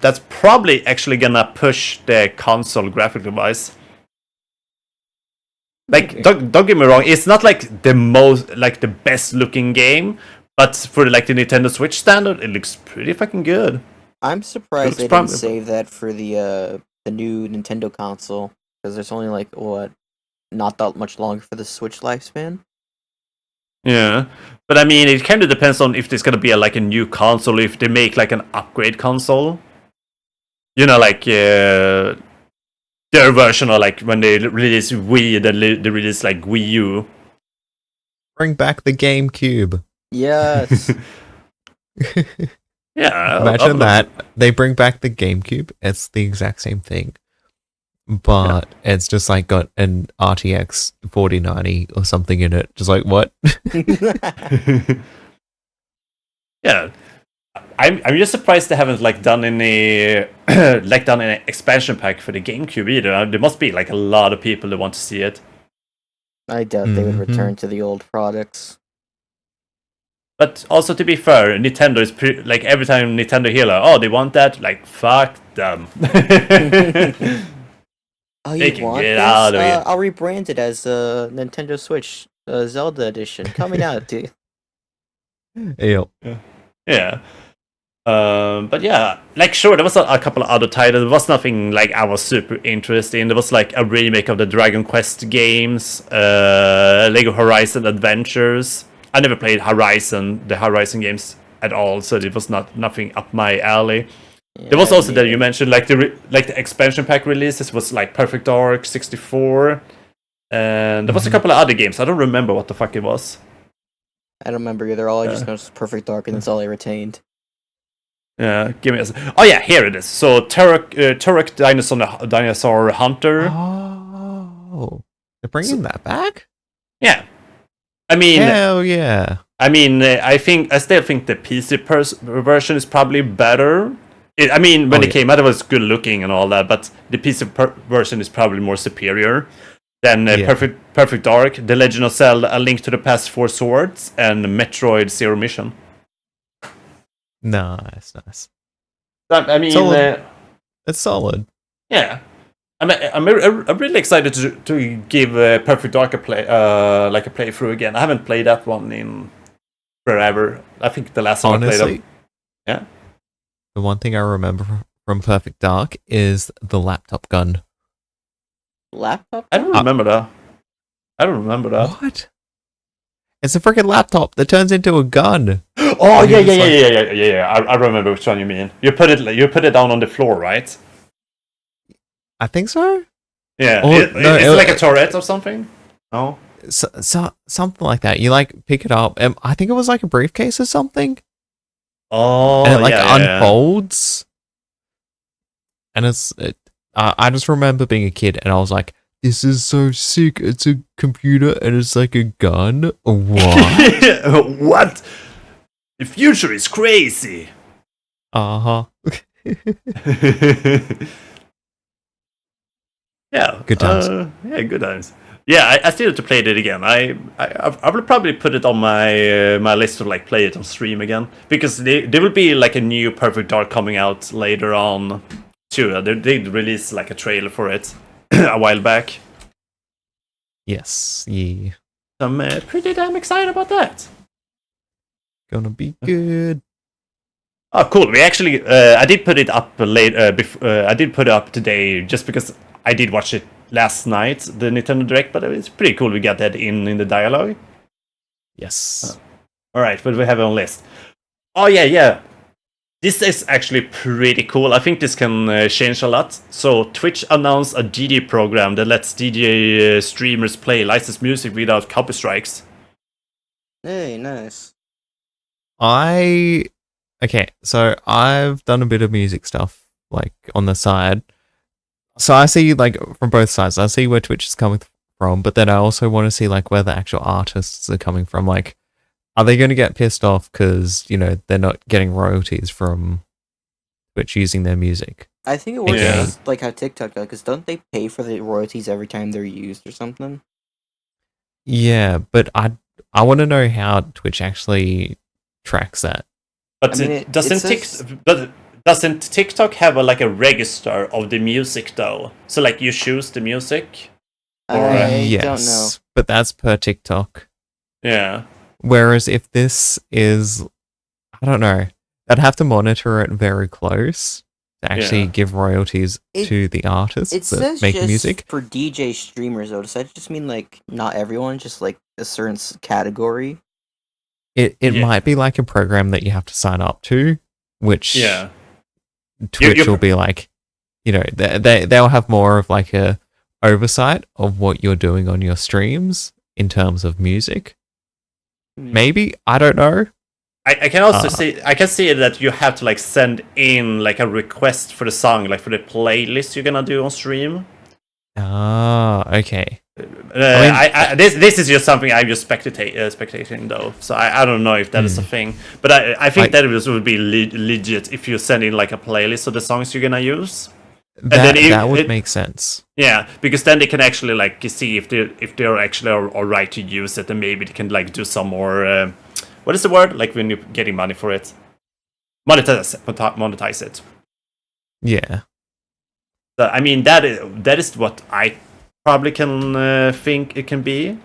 that's probably actually gonna push the console graphic wise. Like, don't get me wrong, it's not like the best looking game, but for like the Nintendo Switch standard, it looks pretty fucking good. I'm surprised they didn't save that for the new Nintendo console, because there's only like not that much longer for the Switch lifespan. Yeah, but I mean, it kind of depends on if there's gonna be a new console, if they make like an upgrade console. You know, like their version of like when they release Wii, they release like Wii U. Bring back the GameCube. Yes. Yeah. Imagine that. They bring back the GameCube. It's the exact same thing. But it's just like got an RTX 4090 or something in it. Just like, what? Yeah. I'm just surprised they haven't like done any done an expansion pack for the GameCube either. There must be like a lot of people that want to see it. I doubt they would return to the old products. But also, to be fair, Nintendo is like every time Nintendo hear like, oh, they want that, like fuck them. Oh, you want this? I'll rebrand it as Nintendo Switch Zelda Edition coming out. Yep. Yeah. But yeah, like sure, there was a couple of other titles. There was nothing like I was super interested in. There was like a remake of the Dragon Quest games, Lego Horizon Adventures. I never played the Horizon games at all, so it was nothing up my alley. Yeah, there was also that you mentioned like the expansion pack releases was like Perfect Dark 64, and there was a couple of other games. I don't remember what the fuck it was. I don't remember either. All I just know is Perfect Dark, and that's all I retained. Yeah, give me oh yeah, here it is. So Turok Dinosaur Hunter. Oh, they're bringing that back? Yeah. I mean, hell yeah. I mean, I still think the PC version is probably better. When it came out, it was good looking and all that, but the PC version is probably more superior than Perfect Dark, The Legend of Zelda: A Link to the Past 4 Swords, and Metroid Zero Mission. Nice. I mean, it's solid. Yeah. I'm really excited to give Perfect Dark a play, like a playthrough again. I haven't played that one in forever. I think the last time I played Honestly, them. Yeah. the one thing I remember from Perfect Dark is the laptop gun. Laptop? I don't remember that. I don't remember that. What? It's a freaking laptop that turns into a gun. Oh And yeah, you're yeah, just yeah, like- yeah, yeah, yeah. I remember which one you mean. You put it down on the floor, right? I think so. Yeah. Oh, no, It's like a turret or something. No. So something like that. You like pick it up, and I think it was like a briefcase or something, Oh, and it like yeah, yeah. unfolds. And I just remember being a kid, and I was like, "This is so sick! It's a computer, and it's like a gun. What? What? The future is crazy. Uh-huh. Yeah. Good times. Yeah, good times. Yeah, I still have to play it again. I will probably put it on my my list to like play it on stream again because there will be like a new Perfect Dark coming out later on too. They released like a trailer for it a while back. Yes. Yeah. I'm pretty damn excited about that. Gonna be good. Oh, cool. We actually, I did put it up late. I did put it up today just because I did watch it last night, the Nintendo Direct. But it's pretty cool. We got that in the dialogue. Yes. All right, but we have it on list. Oh yeah, yeah. This is actually pretty cool. I think this can change a lot. So Twitch announced a DJ program that lets DJ streamers play licensed music without copy strikes. Hey, nice. Okay, so I've done a bit of music stuff like on the side. So I see like from both sides. I see where Twitch is coming from, but then I also want to see like where the actual artists are coming from. Like, are they going to get pissed off because they're not getting royalties from Twitch using their music? I think it works Yeah. just like how TikTok does, because don't they pay for the royalties every time they're used or something? Yeah, but I want to know how Twitch actually tracks that. But I mean, it says- doesn't TikTok have like a register of the music though? So like you choose the music. I yes, don't know. but that's per TikTok. Yeah. Whereas if this is, I don't know, I'd have to monitor it very close to actually Yeah. give royalties It- to the artists It that says make just music. for DJ streamers though. Does that just mean like not everyone, just like a certain category? It Yeah. might be like a program that you have to sign up to, which Yeah. Twitch you- will be like, they'll have more of like a oversight of what you're doing on your streams in terms of music. Maybe, I don't know. I can also see that you have to like send in like a request for the song, like for the playlist you're gonna do on stream. Ah, okay. mean- This is just something I'm just spectating though, so I don't know if that is a thing, but I think that would be legit if you send in like a playlist of the songs you're gonna use. That would make sense. Yeah, because then they can actually like see if they're actually all right to use it, and maybe they can like do some more. What is the word? Like when you're getting money for it, monetize it. Yeah. So, I mean that is what I probably can think it can be,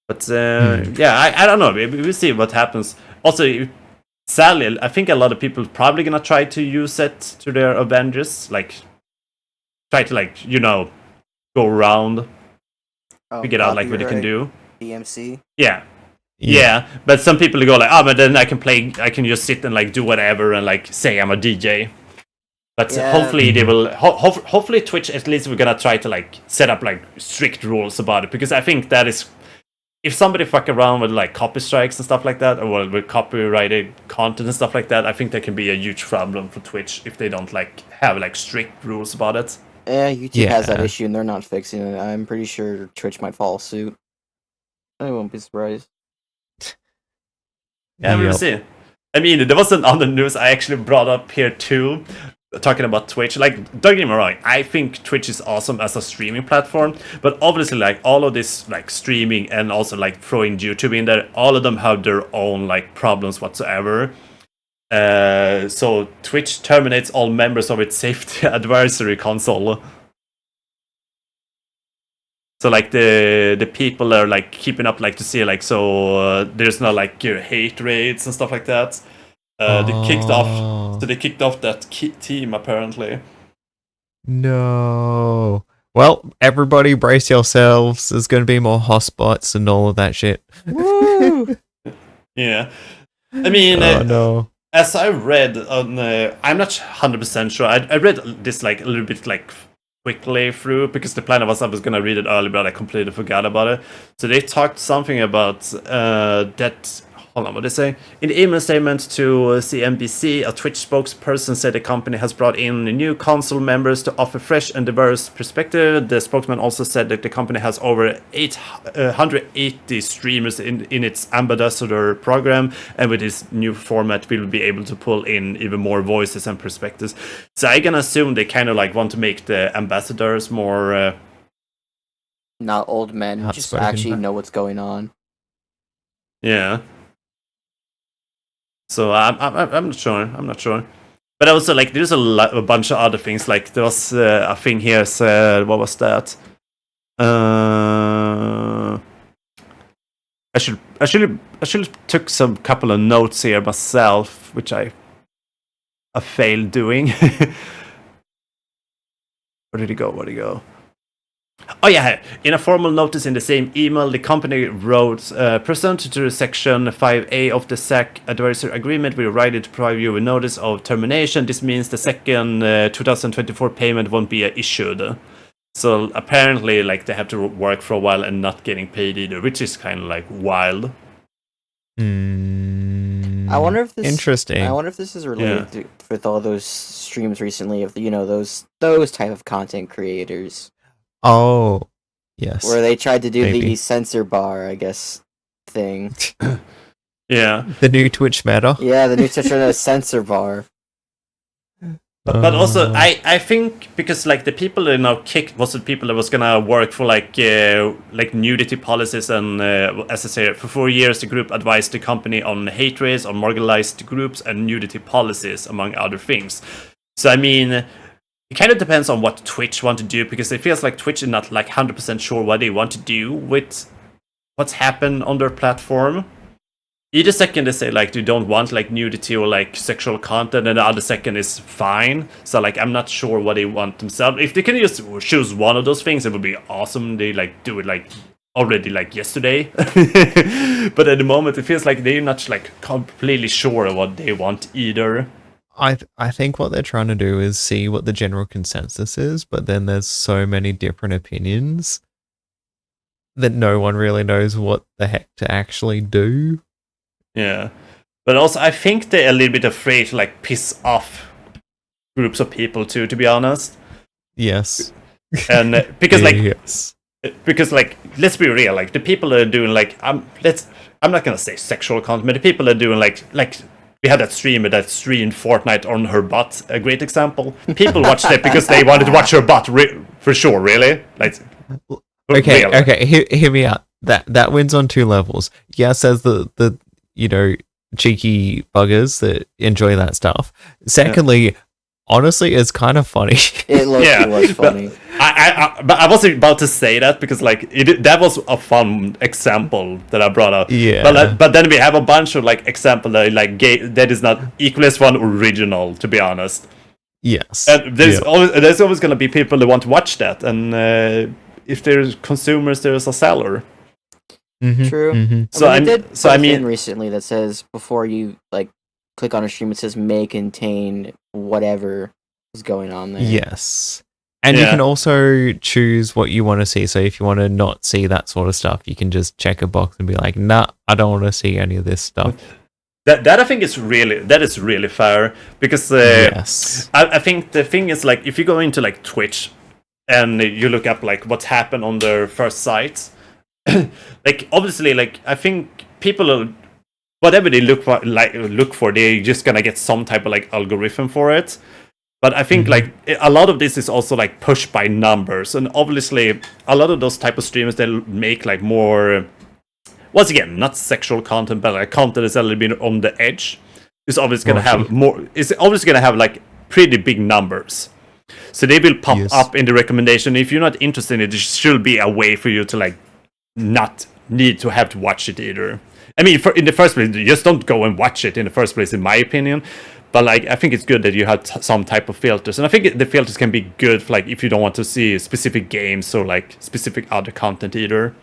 but yeah, I don't know. We'll see what happens. Also, sadly, I think a lot of people probably gonna try to use it to their advantage, like try to like go around, figure out like what you can do. DMC. Yeah, but some people go like, but then I can just sit and like do whatever and like say I'm a DJ. But Yeah. hopefully they will. Hopefully Twitch at least we're gonna try to like set up like strict rules about it, because I think that is, if somebody fuck around with like copy strikes and stuff like that, or with copyrighted content and stuff like that, I think that can be a huge problem for Twitch if they don't like have like strict rules about it. Yeah, YouTube has that Yeah. issue and they're not fixing it. I'm pretty sure Twitch might follow suit. I won't be surprised. Yeah, we'll Yep. see. I mean, there was another news I actually brought up here too, talking about Twitch. Like, don't get me wrong, I think Twitch is awesome as a streaming platform, but obviously, like, all of this, like, streaming and also, like, throwing YouTube in there, all of them have their own, like, problems whatsoever. So Twitch terminates all members of its safety advisory console. So like the people are like keeping up like to see like there's no like hate raids and stuff like that. They kicked off. So they kicked off that team apparently. No. Well, everybody brace yourselves. There's going to be more hotspots and all of that shit. Woo! Yeah. I mean, no. as I read on, I'm not 100% sure. I read this like a little bit like quickly through because the plan was I was gonna read it early, but I completely forgot about it. So they talked something about that. Hold on, what did they say? In the email statement to CNBC, a Twitch spokesperson said the company has brought in new console members to offer fresh and diverse perspective. The spokesman also said that the company has over 180 streamers in its ambassador program, and with this new format, we'll be able to pull in even more voices and perspectives. So I can assume they kind of like want to make the ambassadors more... Not old men who just actually know what's going on. Yeah. So I'm not sure. I'm not sure. But also like there's a bunch of other things. Like there was a thing here said, what was that? I should took some couple of notes here myself, which I failed doing. Where did it go? Where did it go? Oh yeah, in a formal notice in the same email, the company wrote, pursuant to Section 5A of the SAC Advisory Agreement, we write it to provide you with notice of termination. This means the second 2024 payment won't be issued. So apparently, like, they have to work for a while and not getting paid either, which is kind of like wild. I wonder if this interesting. I wonder if this is related to, with all those streams recently of those type of content creators. Oh, yes. Where they tried to do the censor bar, I guess, thing. Yeah. The new Twitch meta. Yeah, the new Twitch meta censor bar. But also, I think because like the people that now kicked was the people that was gonna work for like nudity policies and as I say, for 4 years the group advised the company on hate race, on marginalized groups and nudity policies among other things. So I mean, it kind of depends on what Twitch want to do because it feels like Twitch is not like 100% sure what they want to do with what's happened on their platform. Either second they say like they don't want like nudity or like sexual content, and the other second is fine. So like I'm not sure what they want themselves. If they can just choose one of those things, it would be awesome. They like do it like already like yesterday. But at the moment it feels like they're not like completely sure what they want either. I think what they're trying to do is see what the general consensus is, but then there's so many different opinions that no one really knows what the heck to actually do. Yeah. But also I think they're a little bit afraid to like piss off groups of people too, to be honest. Yes. And because like yes. Because like let's be real, like the people that are doing like I'm not gonna say sexual content, but the people that are doing like we had that streamer that streamed Fortnite on her butt, a great example. People watched it because they wanted to watch her butt, for sure, really. Like, okay, hear me out. That wins on two levels. Yes, as the cheeky buggers that enjoy that stuff. Secondly, honestly, it's kind of funny. It was funny. But I wasn't about to say that because like that was a fun example that I brought up. Yeah. But then we have a bunch of like example that like that is not equally as one original, to be honest. Yes. And there's always going to be people that want to watch that, and if there's consumers, there's a seller. Mm-hmm. True. Mm-hmm. I mean, recently that says before you like click on a stream, it says may contain whatever is going on there. Yes. And you can also choose what you want to see. So if you want to not see that sort of stuff, you can just check a box and be like, nah, I don't want to see any of this stuff. That I think is really fair because yes. I think the thing is like if you go into like Twitch and you look up like what's happened on their first site, like obviously like I think people are, whatever they look for, they're just gonna get some type of like algorithm for it. But I think like a lot of this is also like pushed by numbers, and obviously a lot of those type of streamers they make like more, once again, not sexual content, but like content is a little bit on the edge. is always gonna have more. It's always gonna have like pretty big numbers. So they will pop up in the recommendation. If you're not interested in it, there should be a way for you to like not need to have to watch it either. I mean, in the first place, just don't go and watch it in the first place, in my opinion. But like, I think it's good that you have some type of filters, and I think the filters can be good for, like, if you don't want to see specific games or like specific other content either.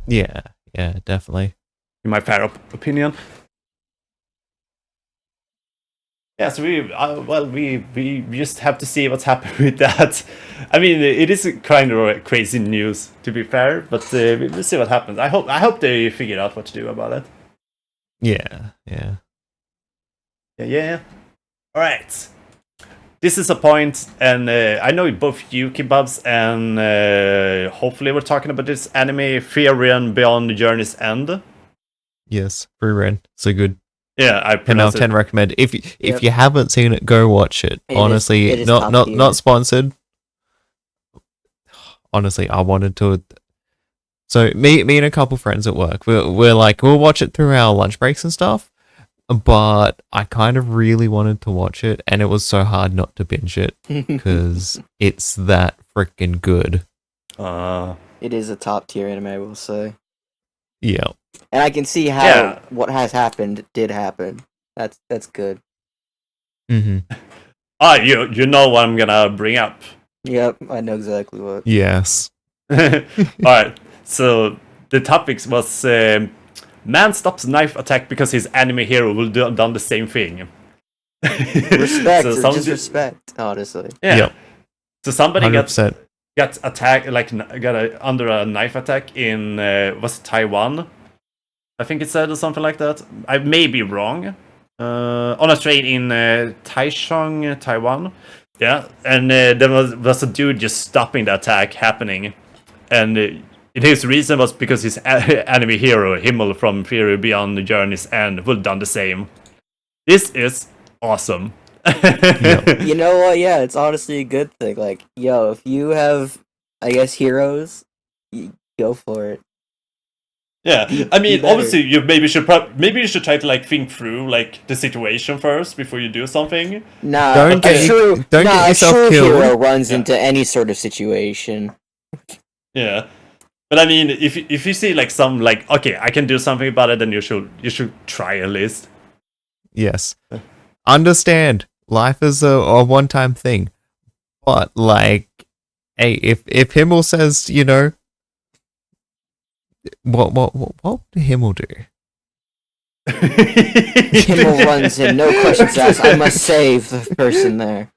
Yeah, definitely. In my fair opinion. Yeah, so we just have to see what's happening with that. I mean, it is kind of crazy news, to be fair, but we'll see what happens. I hope they figure out what to do about it. Yeah. All right. This is a point, and I know both you, Kebabs, and hopefully we're talking about this anime, Fairy Beyond the Journey's End. Yes, Free Ren. So good. Yeah, I 10 out of 10 recommend. If you haven't seen it, go watch it. Honestly, it is not sponsored. Honestly, I wanted to. So me and a couple friends at work, we're like, we'll watch it through our lunch breaks and stuff. But I kind of really wanted to watch it, and it was so hard not to binge it because it's that freaking good. It is a top tier anime, I will say. Yeah. And I can see how what has happened did happen. That's good. Mm-hmm. You know what I'm gonna bring up. Yep, I know exactly what. Yes. Alright, so the topics was man stops knife attack because his anime hero will done the same thing. Respect, so just respect, honestly. Yeah. Yep. So somebody 100%. got attacked, like under a knife attack in was it Taiwan? I think it said, or something like that. I may be wrong. On a train in Taichung, Taiwan. Yeah, and there was a dude just stopping the attack happening, and his reason was because his anime hero Himmel from Fairy Beyond the Journey's End would done the same. This is awesome. You know what? Yeah, it's honestly a good thing. Like, yo, if you have, I guess, heroes, go for it. Yeah, I mean, obviously, you maybe you should try to like think through like the situation first before you do something. Nah, don't get yourself killed. Hero runs into any sort of situation. Yeah, but I mean, if you see like some like, okay, I can do something about it, then you should try at least. Yes, understand. Life is a one-time thing, but like, hey, if Himmel says, you know. What did Himmel do? Himmel runs in, no questions asked. I must save the person there.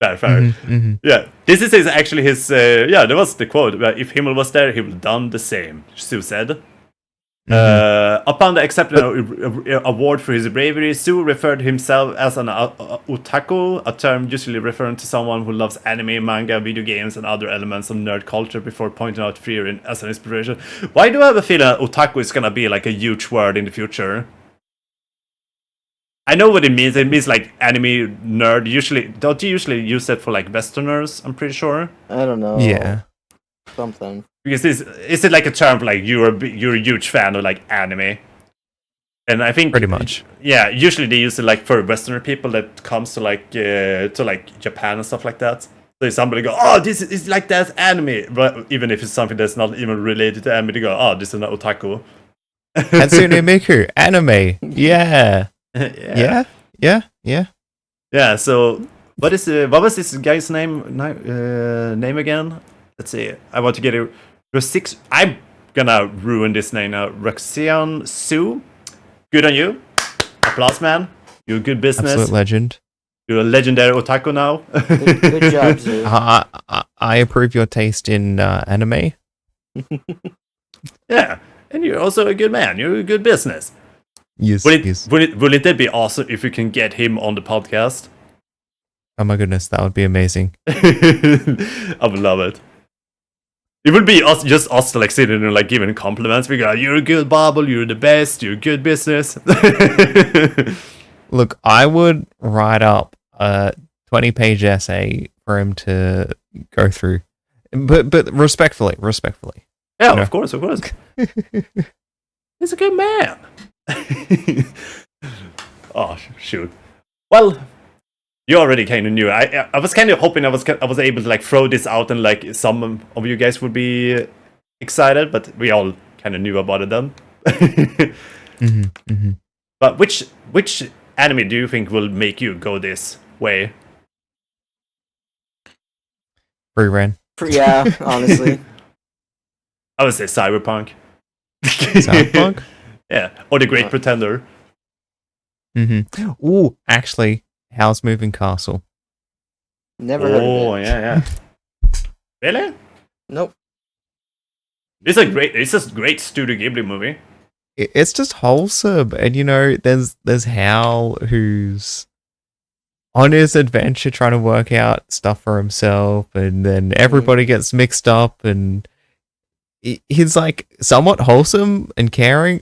Fair. Mm-hmm. Yeah, this is actually his. That was the quote. If Himmel was there, he would have done the same. Sue said. Upon the accepting award for his bravery, Sue referred to himself as an otaku, a term usually referring to someone who loves anime, manga, video games, and other elements of nerd culture, before pointing out Frieren as an inspiration. Why do I have a feeling that otaku is gonna be like a huge word in the future? I know what it means. It means like anime nerd. Don't you usually use it for like Westerners? I'm pretty sure. I don't know. Yeah. Something. Because is it like a term for like you're a huge fan of like anime? And I think pretty much. Yeah, usually they use it like for Westerner people that comes to like Japan and stuff like that. So if somebody go, oh, this is like that anime, but even if it's something that's not even related to anime, they go, oh, this is an otaku. Hatsune Miku anime. Yeah. Yeah. So what was this guy's name again? Let's see. I want to get it. I'm gonna ruin this name now. Roxian Su. Good on you. Applause, man. You're a good business. Absolute legend. You're a legendary otaku now. Good job, Zu. I approve your taste in anime. Yeah, and you're also a good man. You're a good business. Yes. Wouldn't it be awesome if we can get him on the podcast? Oh my goodness, that would be amazing. I would love it. It would be just us like sitting and like giving compliments. We go, you're a good Bobble, you're the best, you're good business. Look, I would write up a 20-page essay for him to go through, but respectfully. Yeah, You know? of course. He's a good man. Oh shoot. Well, you already kind of knew. I was kind of hoping I was able to like throw this out and like some of you guys would be excited, but we all kind of knew about it then. But which anime do you think will make you go this way? Free Ren. Yeah, honestly. I would say Cyberpunk. Cyberpunk? Yeah, or The Great Pretender. Ooh, actually, Howl's Moving Castle. Never heard of it. Oh, yeah. Really? Nope. It's a great Studio Ghibli movie. It's just wholesome, and you know, there's Howl who's on his adventure trying to work out stuff for himself, and then everybody gets mixed up, and he's like somewhat wholesome and caring,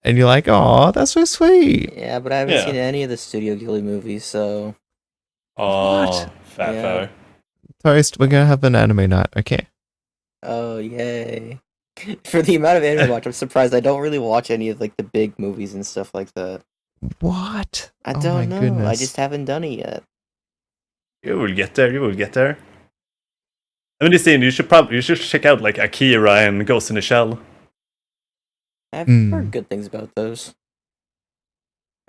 and you're like, oh, that's so sweet. Yeah, but I haven't seen any of the Studio Ghibli movies, so. Oh, fair. Toast, we're gonna have an anime night, okay? Oh, yay. For the amount of anime I watch, I'm surprised I don't really watch any of like the big movies and stuff like that. What? I Oh don't my know. goodness. I just haven't done it yet. You will get there. I'm just saying you should check out like Akira and Ghost in the Shell. I've heard good things about those.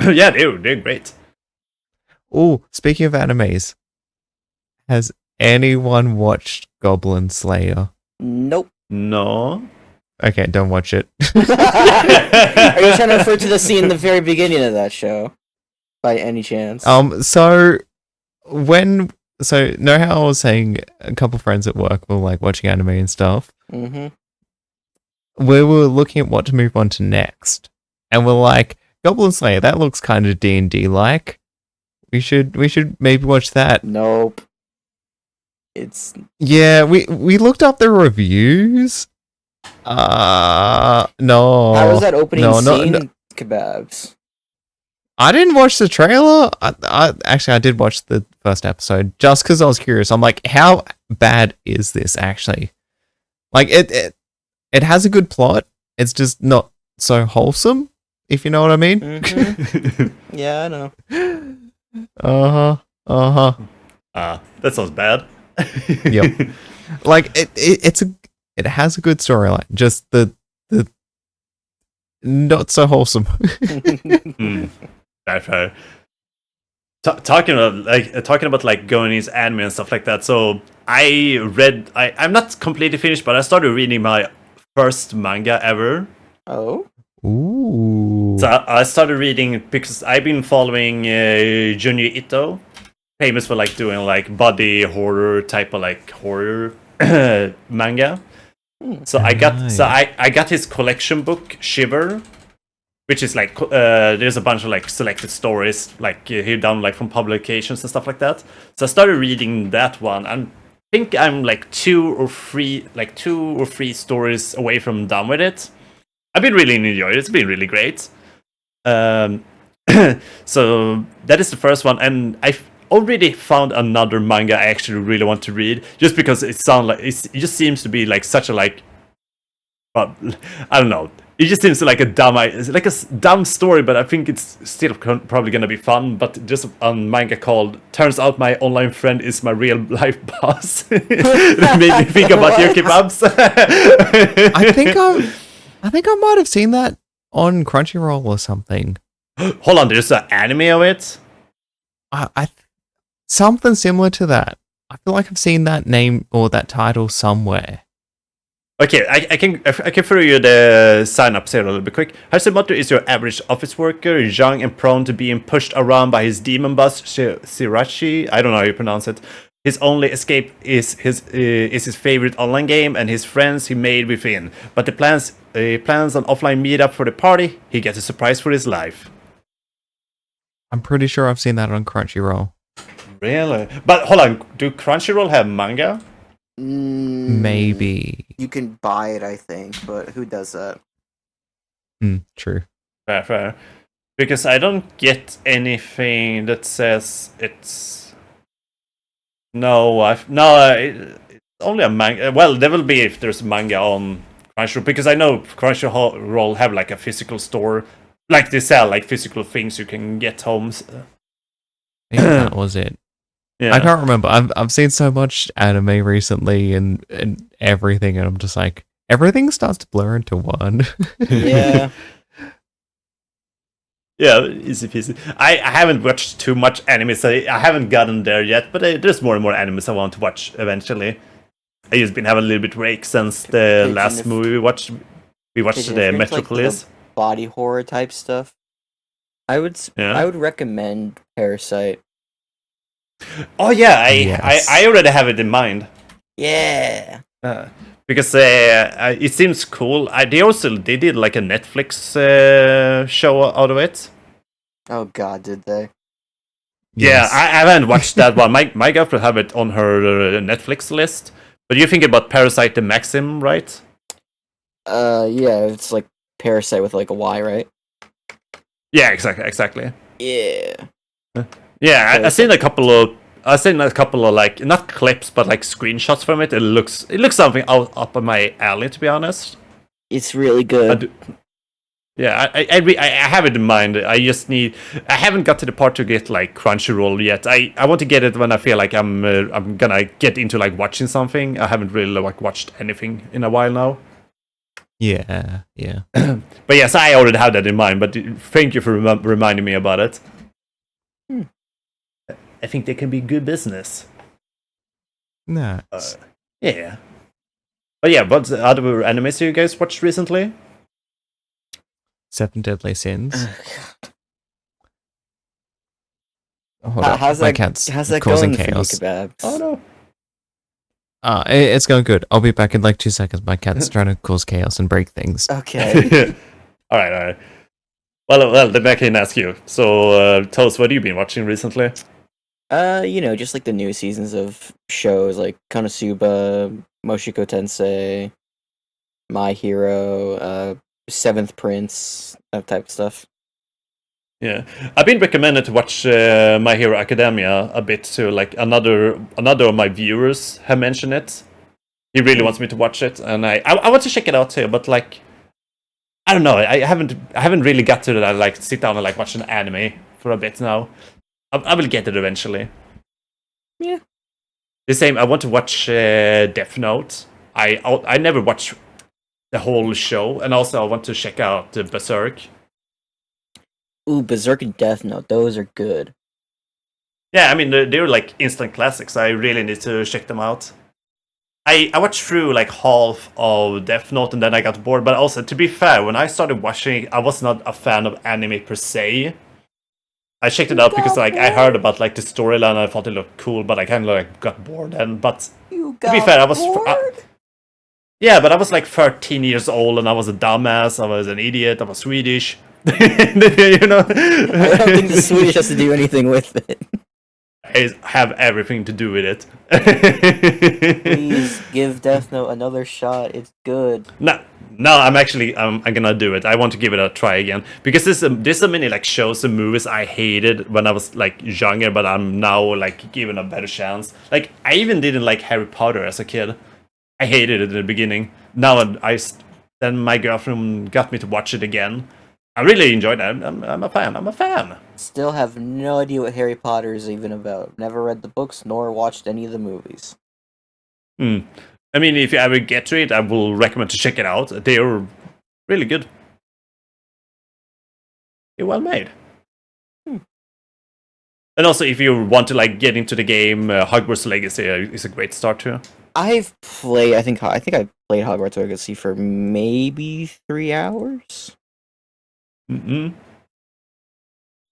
Yeah, they're great. Oh, speaking of animes, has anyone watched Goblin Slayer? Nope. No. Okay, don't watch it. Are you trying to refer to the scene in the very beginning of that show? By any chance? So know how I was saying a couple friends at work were like watching anime and stuff? Mm-hmm. We were looking at what to move on to next. And we're like, Goblin Slayer, that looks kind of D&D like. We should maybe watch that. Nope. It's Yeah, we looked up the reviews. No. How was that opening scene? No. Kebabs. I didn't watch the trailer. I did watch the first episode just because I was curious. I'm like, how bad is this actually? Like it has a good plot. It's just not so wholesome, if you know what I mean. Mm-hmm. Yeah, I know. That sounds bad. Yep. Like it has a good storyline. Just the not so wholesome. Fair. Talking about like going into anime and stuff like that. So I'm not completely finished, but I started reading my first manga ever. Oh. Ooh. So I started reading because I've been following Junji Ito, famous for like doing like body horror type of like horror manga. So I got his collection book Shiver, which is like there's a bunch of like selected stories like here down like from publications and stuff like that. So I started reading that one, and I think I'm like two or three stories away from done with it. I've been really enjoying it. It's been really great. So that is the first one, and I've already found another manga I actually really want to read, just because it just seems to be like such a like, well, I don't know. It just seems like a dumb story, but I think it's still probably gonna be fun. But just a manga called "Turns Out My Online Friend Is My Real Life Boss." That made me think about your kebabs. I think I might have seen that on Crunchyroll or something. Hold on, there's an anime of it. Something similar to that. I feel like I've seen that name or that title somewhere. Okay, I can throw you the sign-ups here a little bit quick. Hashimoto is your average office worker, young and prone to being pushed around by his demon boss, Shirachi. I don't know how you pronounce it. His only escape is his favorite online game and his friends he made within. But he plans an offline meetup for the party. He gets a surprise for his life. I'm pretty sure I've seen that on Crunchyroll. Really? But hold on, do Crunchyroll have manga? Maybe. You can buy it, I think, but who does that? True. Fair. Because I don't get anything that says it's... No, it's only a manga. Well, there will be if there's manga on Crunchyroll, because I know Crunchyroll have like a physical store, like they sell like physical things you can get home. I think that was it. Yeah. I can't remember. I've seen so much anime recently and everything, and I'm just like, everything starts to blur into one. Yeah. Yeah, easy peasy. I haven't watched too much anime, so I haven't gotten there yet. But there's more and more animes I want to watch eventually. I just been having a little bit break since the Pigeon, last movie we watched. We watched Pigeon, the if you're into, like, Metropolis. the body horror type stuff, I would recommend Parasite. Oh yeah, Yes. I already have it in mind. Yeah. Because it seems cool. They did like a Netflix show out of it. Oh God, did they? Yeah, Yes. I haven't watched that one. My girlfriend have it on her Netflix list. But you think about Parasite the Maxim, right? Yeah, it's like Parasite with like a Y, right? Yeah, exactly. Yeah. Yeah, I've seen a couple of like not clips but like screenshots from it. It looks something up on my alley, to be honest. It's really I good. do- Yeah, I have it in mind. I haven't got to the part to get like Crunchyroll yet. I want to get it when I feel like I'm gonna get into like watching something. I haven't really like watched anything in a while now. Yeah. But yes, I already have that in mind. But thank you for reminding me about it. I think they can be good business. Nice. Yeah. But yeah, what other animes you guys watched recently? 7 Deadly Sins. Oh, Hold on. how's My that? cat's How's that causing going chaos. for you, Kebabs? Oh no. It's going good. I'll be back in like 2 seconds. My cat's trying to cause chaos and break things. Okay. all right. Well, then I can ask you. So, tell us, what have you been watching recently? Just like the new seasons of shows like Konosuba, Moshiko Tensei, My Hero, Seventh Prince, that type of stuff. Yeah, I've been recommended to watch My Hero Academia a bit too. Like another of my viewers have mentioned it. He really wants me to watch it, and I want to check it out too. But like, I don't know. I haven't really got to that. Like, sit down and like watch an anime for a bit now. I will get it eventually. Yeah. The same. I want to watch Death Note. I never watched the whole show, and also I want to check out Berserk. Ooh, Berserk and Death Note, those are good. Yeah, I mean they're like instant classics. I really need to check them out. I watched through like half of Death Note and then I got bored. But also, to be fair, when I started watching, I was not a fan of anime per se. I checked it out because like I heard about like the storyline and I thought it looked cool, but I kind of like got bored then. But You to be fair, I was yeah, but I was like 13 years old and I was a dumbass. I was an idiot. I was Swedish. You know, I don't think the Swedish has to do anything with it. I have everything to do with it. Please give Death Note another shot. It's good. No, I'm gonna do it. I want to give it a try again because there's so many like shows and movies I hated when I was like younger, but I'm now like given a better chance. Like I even didn't like Harry Potter as a kid. I hated it in the beginning. Now then my girlfriend got me to watch it again. I really enjoyed it. I'm a fan. I'm a fan. Still have no idea what Harry Potter is even about. Never read the books nor watched any of the movies. I mean, if you ever get to it, I will recommend to check it out. They are really good. They're well made. And also, if you want to like get into the game, Hogwarts Legacy is a great start too. I think I played Hogwarts Legacy for maybe 3 hours.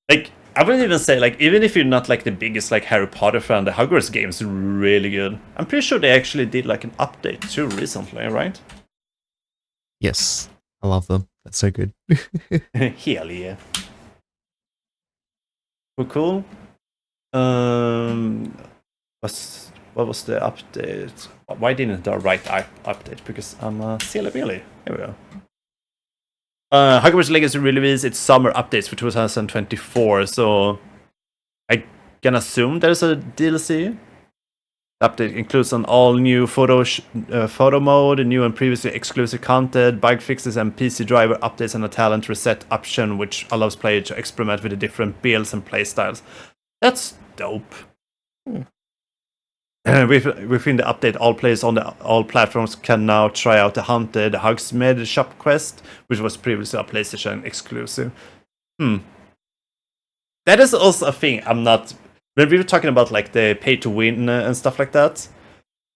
Like, I would even say, like, even if you're not like the biggest like Harry Potter fan, the Hogwarts game is really good. I'm pretty sure they actually did like an update too recently, right? Yes, I love them. That's so good. Hell yeah. Well, cool. What was the update? Why didn't I write update? Because I'm a silly billy. Here we go. Hogwarts Legacy release its summer updates for 2024, so I can assume there's a DLC. The update includes an all-new photo mode, new and previously exclusive content, bug fixes, and PC driver updates, and a talent reset option, which allows players to experiment with the different builds and playstyles. That's dope. Within the update, all players on all platforms can now try out the Haunted Hogsmeade shop quest, which was previously a PlayStation exclusive. That is also a thing I'm not... When we were talking about like the pay-to-win and stuff like that,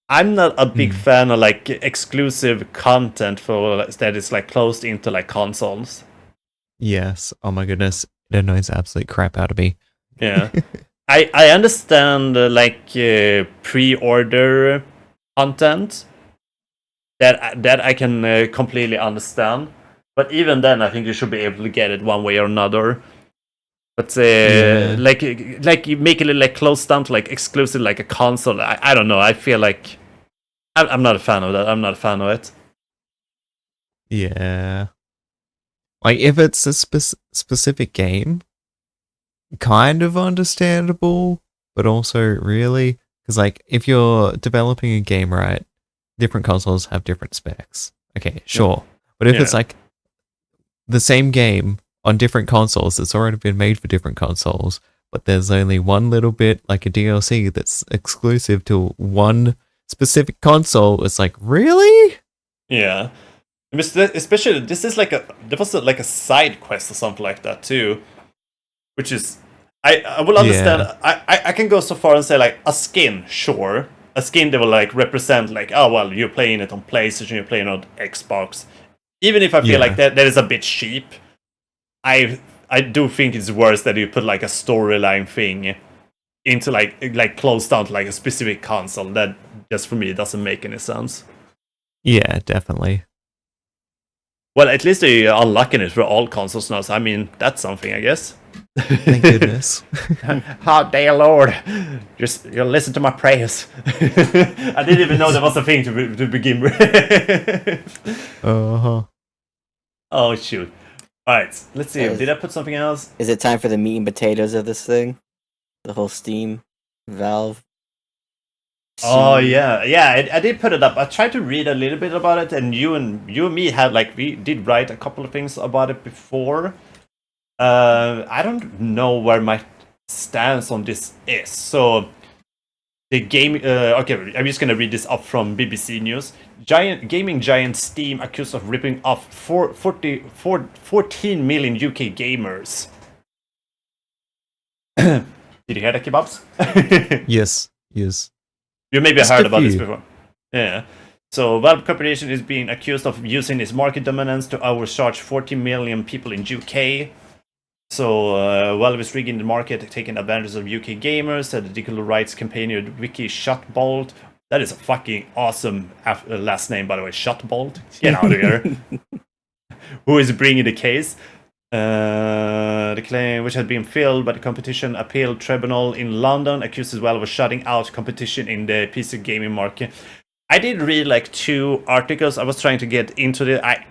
I'm not a big fan of like exclusive content for that is like closed into like consoles. Yes. Oh my goodness. It annoys the absolute crap out of me. Yeah. I understand pre-order content that I can completely understand, but even then I think you should be able to get it one way or another. But like you make it like close down to like exclusive like a console. I don't know. I feel like I'm not a fan of that. I'm not a fan of it. Yeah. Like if it's a specific game, kind of understandable, but also really, because like if you're developing a game, right, different consoles have different specs. Okay, sure. But if it's like the same game on different consoles that's already been made for different consoles, but there's only one little bit like a DLC that's exclusive to one specific console, it's like, really? Yeah. Especially this is like there was like a side quest or something like that too, which is I will understand. I can go so far and say like a skin, sure, a skin that will like represent like, oh well, you're playing it on PlayStation, you're playing on Xbox. Even if I feel like that is a bit cheap, I do think it's worse that you put like a storyline thing into like closed down to like a specific console. That just for me doesn't make any sense. Yeah, definitely. Well, at least they're unlocking it for all consoles now, so I mean, that's something, I guess. Thank goodness. Oh, dear Lord. Just you listen to my prayers. I didn't even know there was a thing to begin with. Uh-huh. Oh, shoot. Alright, let's see. Did I put something else? Is it time for the meat and potatoes of this thing? The whole Steam, Valve. Oh yeah, I did put it up. I tried to read a little bit about it, and you and me had like we did write a couple of things about it before. I don't know where my stance on this is. So the game. Okay, I'm just gonna read this up from BBC News. Gaming giant Steam accused of ripping off 14 million UK gamers. Did you hear the kebabs? Yes. You maybe heard about this before. Yeah. So Valve Corporation is being accused of using its market dominance to overcharge 40 million people in UK. So Valve is rigging the market, taking advantage of UK gamers, said the digital rights campaigner Vicky Shotbolt. That is a fucking awesome last name, by the way. Shotbolt. Get out of here. Who is bringing the case? The claim, which had been filed by the Competition Appeal Tribunal in London, accuses Valve of shutting out competition in the PC gaming market. I did read like 2 articles. I was trying to get into it. I'm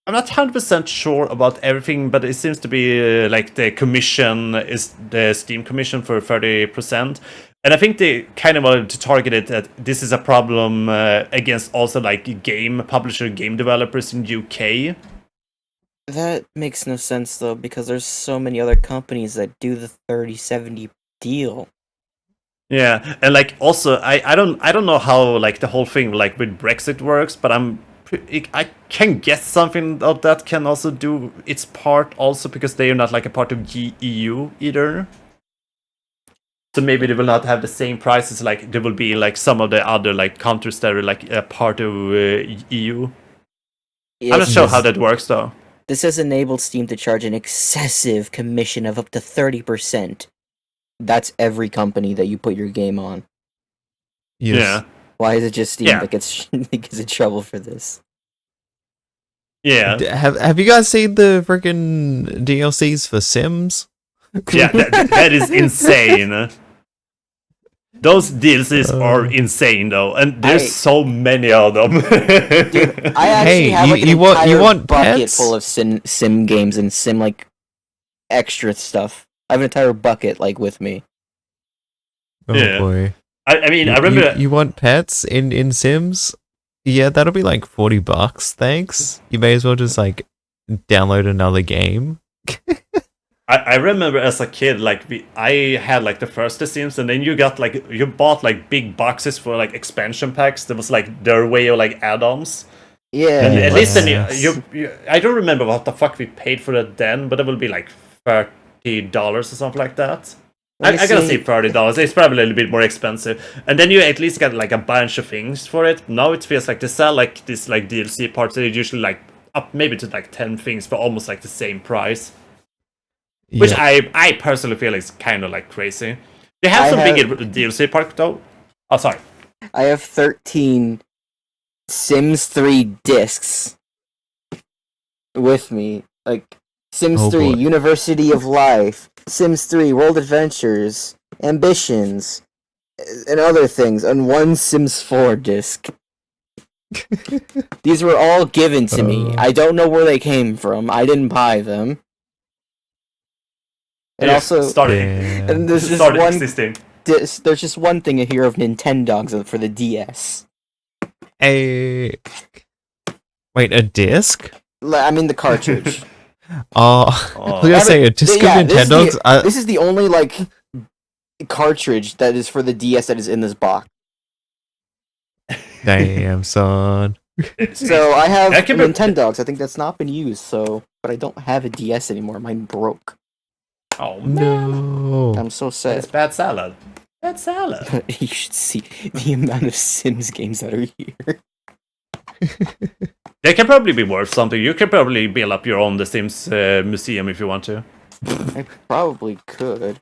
not 100% sure about everything, but it seems to be like the commission is the Steam commission for 30%. And I think they kind of wanted to target it that this is a problem against also like game developers in UK. That makes no sense though, because there's so many other companies that do the 30-70 deal. Yeah, and like also I don't know how like the whole thing like with Brexit works, but I can guess something of that can also do its part also because they are not like a part of EU either. So maybe they will not have the same prices like there will be like some of the other like countries that are like a part of EU. Yes, I'm not sure how that works though. This has enabled Steam to charge an excessive commission of up to 30%. That's every company that you put your game on. Yes. Yeah. Why is it just Steam that gets in trouble for this? Yeah. Have you guys seen the freaking DLCs for Sims? Yeah, that is insane. Those DLCs are insane though, and there's so many of them. Dude, I actually have like an entire bucket pets? Full of sim games and sim like extra stuff. I have an entire bucket like with me. Oh boy. I mean, I remember. You want pets in Sims? Yeah, that'll be like $40. Thanks. You may as well just like download another game. I remember as a kid, like I had like the first The Sims, and then you bought like big boxes for like expansion packs. That was like their way of like add-ons. Yeah. And at least then Yes. you I don't remember what the fuck we paid for it then, but it will be like $30 or something like that. I gotta say $30. It's probably a little bit more expensive, and then you at least get like a bunch of things for it. Now it feels like they sell like this like DLC parts that are usually like up maybe to like 10 things for almost like the same price. Which Yeah. I personally feel is kind of like crazy. They have some bigger DLC part though. Oh, sorry. I have 13 Sims 3 discs with me. Like Sims Oh, 3 boy. University of Life, Sims 3 World Adventures, Ambitions, and other things on one Sims 4 disc. These were all given to me. I don't know where they came from. I didn't buy them. And Yeah, also, and there's just started one. existing. There's just one thing here of Nintendogs for the DS. Wait, a disc? I mean the cartridge. Oh, I was Oh. gonna say a disc of Nintendogs. This is the only like cartridge that is for the DS that is in this box. Damn, son. So I have That can be- Nintendogs. I think that's not been used. So, but I don't have a DS anymore. Mine broke. Oh man, No. I'm so that's sad. bad salad. Bad salad. You should see the amount of Sims games that are here. They can probably be worth something. You can probably build up your own The Sims museum if you want to. I probably could.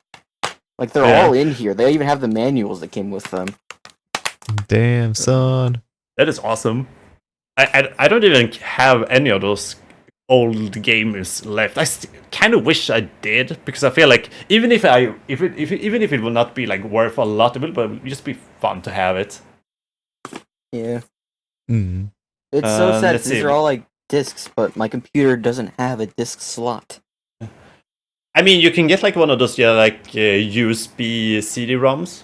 Like they're Yeah. all in here. They even have the manuals that came with them. Damn, son. That is awesome. I don't even have any of those old games left. I kind of wish I did, because I feel like even if it will not be like worth a lot, it will just be fun to have it. Yeah. Mm. It's so sad. Let's These see. are all like discs, but my computer doesn't have a disc slot. I mean, you can get like one of those USB CD-ROMs.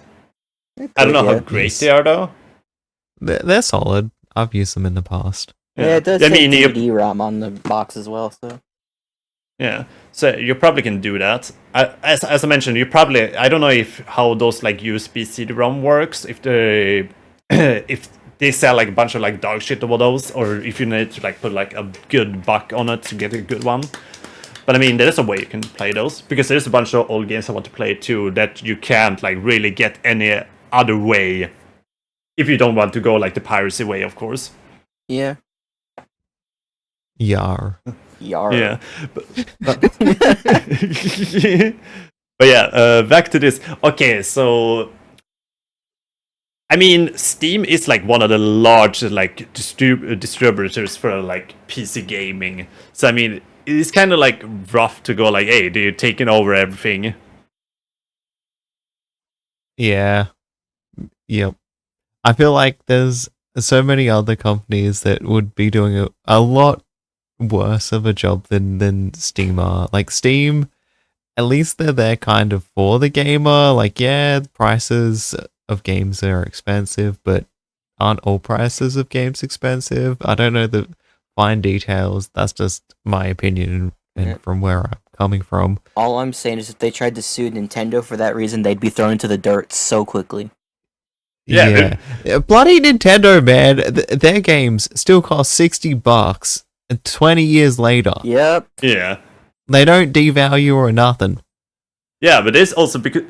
I don't know how great Yes. they are though. They're solid. I've used them in the past. Yeah, it does I say mean, you- DVD-ROM on the box as well. So Yeah, so you probably can do that. As I mentioned, you probably, I don't know how those like USB CD-ROM works. If they if they sell like a bunch of like dog shit over those, or if you need to like put like a good buck on it to get a good one. But I mean, there is a way you can play those, because there's a bunch of old games I want to play too that you can't like really get any other way. If you don't want to go like the piracy way, of course. yeah, Yar. Yar. Yeah. But yeah, back to this. Okay, so I mean, Steam is like one of the large like distributors for like PC gaming. So I mean, it's kind of like rough to go like, hey, they're taking over everything. Yeah. Yep. I feel like there's so many other companies that would be doing a lot worse of a job than Steam are. Like Steam, at least they're there kind of for the gamer. Like, yeah, prices of games are expensive, but aren't all prices of games expensive? I don't know the fine details. That's just my opinion and Yeah. from where I'm coming from. All I'm saying is, if they tried to sue Nintendo for that reason, they'd be thrown into the dirt so quickly. Yeah, Yeah. Bloody Nintendo, man. Their games still cost $60 and 20 years later. Yep. Yeah. They don't devalue or nothing. Yeah, but it's also because,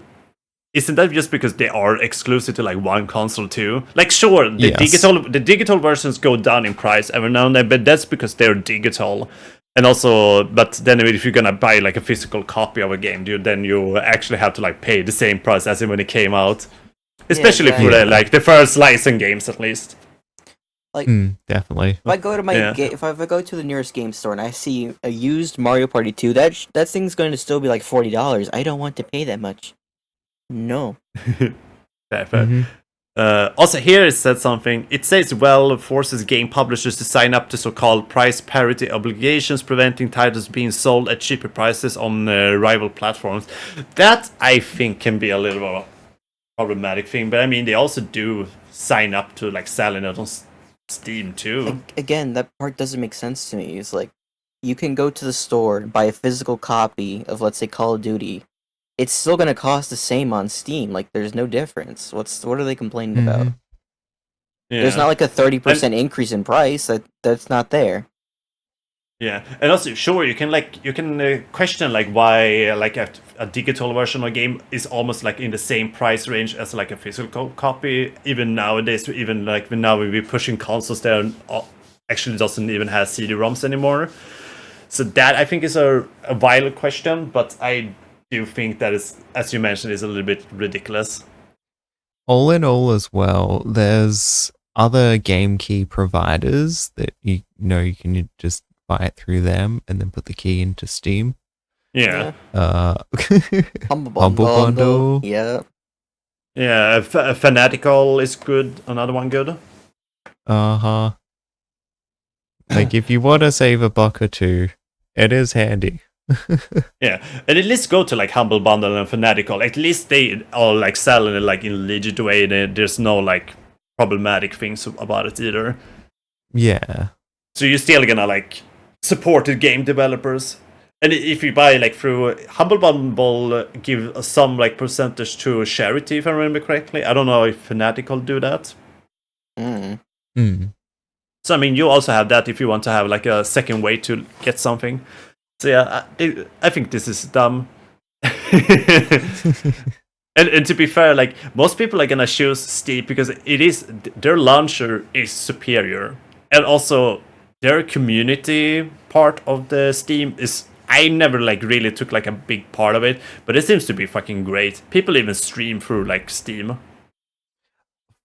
isn't that just because they are exclusive to like one console too? Like, sure, the Yes. digital versions go down in price every now and then, but that's because they're digital. And also, but then if you're gonna buy like a physical copy of a game, then you actually have to like pay the same price as when it came out. Especially for exactly. like the first licensed games, at least. Definitely. If I go to my Yeah. if I go to the nearest game store and I see a used Mario Party 2, that thing's going to still be like $40. I don't want to pay that much. No. Fair. Mhm. Also, here it said something. It says, well, forces game publishers to sign up to so-called price parity obligations, preventing titles being sold at cheaper prices on rival platforms. That, I think, can be a little problematic thing. But I mean, they also do sign up to like selling it on Steam too. Again, that part doesn't make sense to me. It's like you can go to the store and buy a physical copy of, let's say, Call of Duty. It's still gonna cost the same on Steam. Like, there's no difference. What are they complaining about? Yeah. There's not like a 30% increase in price. That's not there. Yeah, and also sure you can question like why like a digital version of a game is almost like in the same price range as like a physical copy. Even nowadays, even like now we're pushing consoles that actually doesn't even have CD-ROMs anymore. So that I think is a vital question, but I do think that is, as you mentioned, is a little bit ridiculous. All in all, as well, there's other game key providers that you can just buy it through them and then put the key into Steam. Yeah. Humble Bundle. Yeah. Yeah, Fanatical is good. Another one good. Uh-huh. Like, if you want to save $1 or $2, it is handy. Yeah, and at least go to like Humble Bundle and Fanatical. At least they are like selling it like in a legit way. There's no like problematic things about it either. Yeah. So you're still gonna like support the game developers. And if you buy like through Humble Bundle, give some like percentage to charity, if I remember correctly. I don't know if Fanatical do that. So I mean, you also have that if you want to have like a second way to get something. So yeah, I think this is dumb. and to be fair, like most people are gonna choose Steam because their launcher is superior, and also their community part of the Steam is. I never like really took like a big part of it, but it seems to be fucking great. People even stream through like Steam.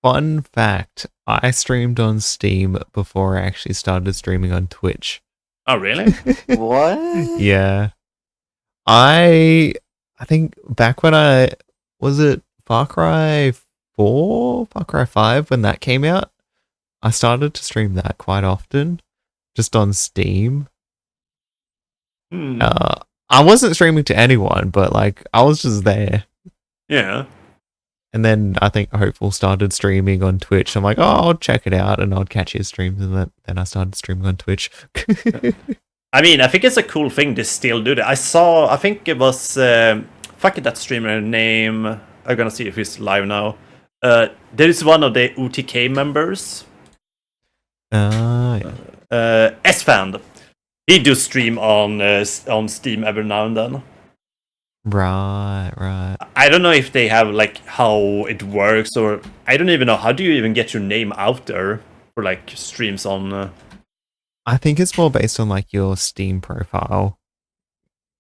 Fun fact, I streamed on Steam before I actually started streaming on Twitch. Oh, really? What? Yeah. I think back when was it Far Cry 4, Far Cry 5 when that came out, I started to stream that quite often, just on Steam. I wasn't streaming to anyone, but like I was just there. Yeah. And then I think Hopeful started streaming on Twitch. I'm like, oh, I'll check it out, and I'd catch his streams, and then I started streaming on Twitch. I mean, I think it's a cool thing to still do that. I think it was, fuck it, that streamer name. I'm gonna see if he's live now. There is one of the OTK members. Xdefiant. He do stream on Steam every now and then. Right. I don't know if they have like how it works, or I don't even know how do you even get your name out there for like streams on. I think it's more based on like your Steam profile.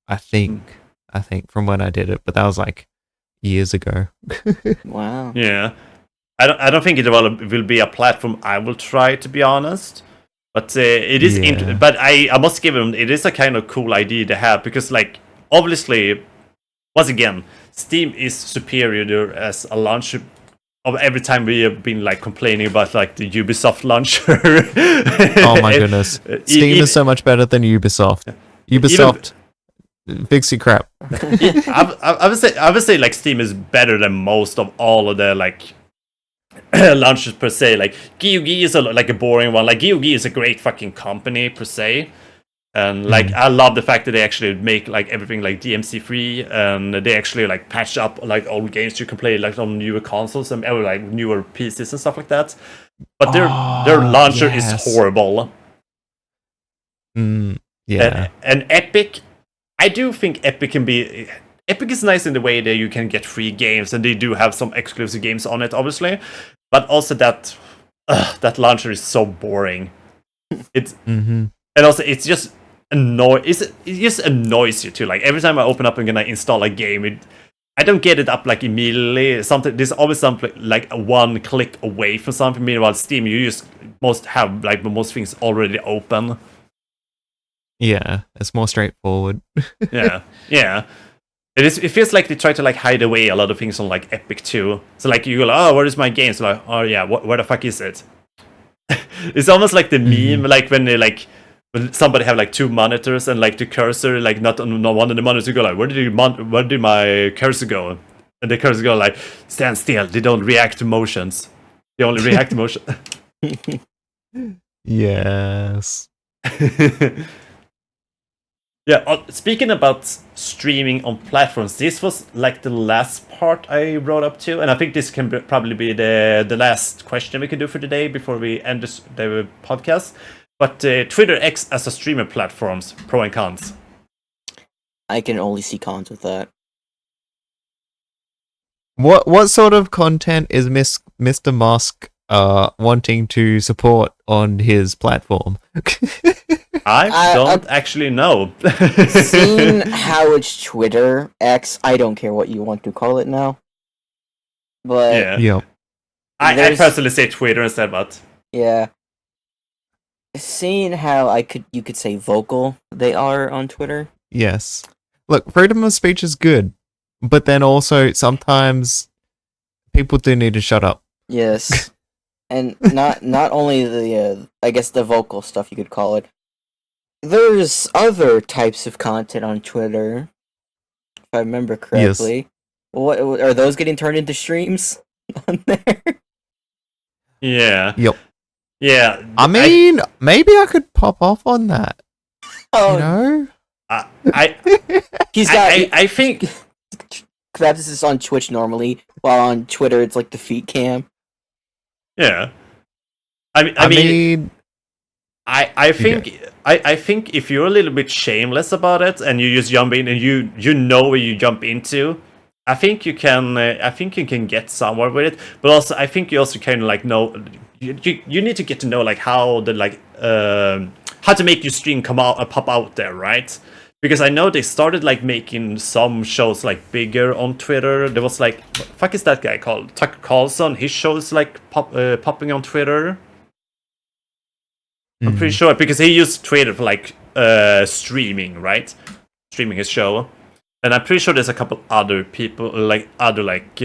I think from when I did it, but that was like years ago. Wow. Yeah, I don't think it will be a platform I will try, to be honest. But it is but I must give him, it is a kind of cool idea to have, because like obviously once again Steam is superior as a launcher. Of every time we have been like complaining about like the Ubisoft launcher. Oh my goodness, Steam is so much better than Ubisoft. Ubisoft, fix your crap. I would say like Steam is better than most of all of the like launchers per se. Like GOG is like a boring one. Like GOG is a great fucking company per se, and like I love the fact that they actually make like everything like DMC free, and they actually like patch up like old games you can play like on newer consoles and like newer PCs and stuff like that. But their launcher is horrible. Yeah, and Epic, I do think Epic can be. Epic is nice in the way that you can get free games, and they do have some exclusive games on it, obviously. But also that launcher is so boring. It's and also it just annoys you too. Like every time I open up and gonna install a game, I don't get it up like immediately. There's always something like one click away from something. Meanwhile, Steam, you just have like most things already open. Yeah, it's more straightforward. yeah. It feels like they try to like hide away a lot of things on like Epic too. So like you go, oh, where is my game? So like, oh yeah, where the fuck is it? It's almost like the meme, like when when somebody have like two monitors and like the cursor like not on one of the monitors, you go like, where did my cursor go? And the cursors go like, stand still, they don't react to motions. They only react to motion. Yes. Yeah, speaking about streaming on platforms, this was like the last part I wrote up to, and I think this can probably be the last question we can do for today before we end the podcast. But Twitter X as a streamer platforms, pro and cons. I can only see cons with that. What sort of content is Mr. Musk wanting to support on his platform? I don't actually know. Seeing how it's Twitter X, I don't care what you want to call it now. But Yeah. Yep. I personally say Twitter instead, but yeah, seeing how you could say vocal they are on Twitter. Yes. Look, freedom of speech is good, but then also sometimes people do need to shut up. Yes, and not only the I guess the vocal stuff you could call it. There's other types of content on Twitter, if I remember correctly. Yes. What are those getting turned into streams on there? yeah. Yep. Yeah. I mean, maybe I could pop off on that. Oh, You know? he's got. I think Krabs is on Twitch normally, while on Twitter it's like the feet cam. yeah. I mean I think if you're a little bit shameless about it and you just jump in and you know where you jump into, I think you can get somewhere with it. But also I think you also kind of like know you need to get to know like how the like how to make your stream come out pop out there, right? Because I know they started like making some shows like bigger on Twitter. There was like, what the fuck is that guy called? Tucker Carlson. His show is like popping on Twitter. I'm pretty sure because he used Twitter for like streaming, right? Streaming his show, and I'm pretty sure there's a couple other people, like other like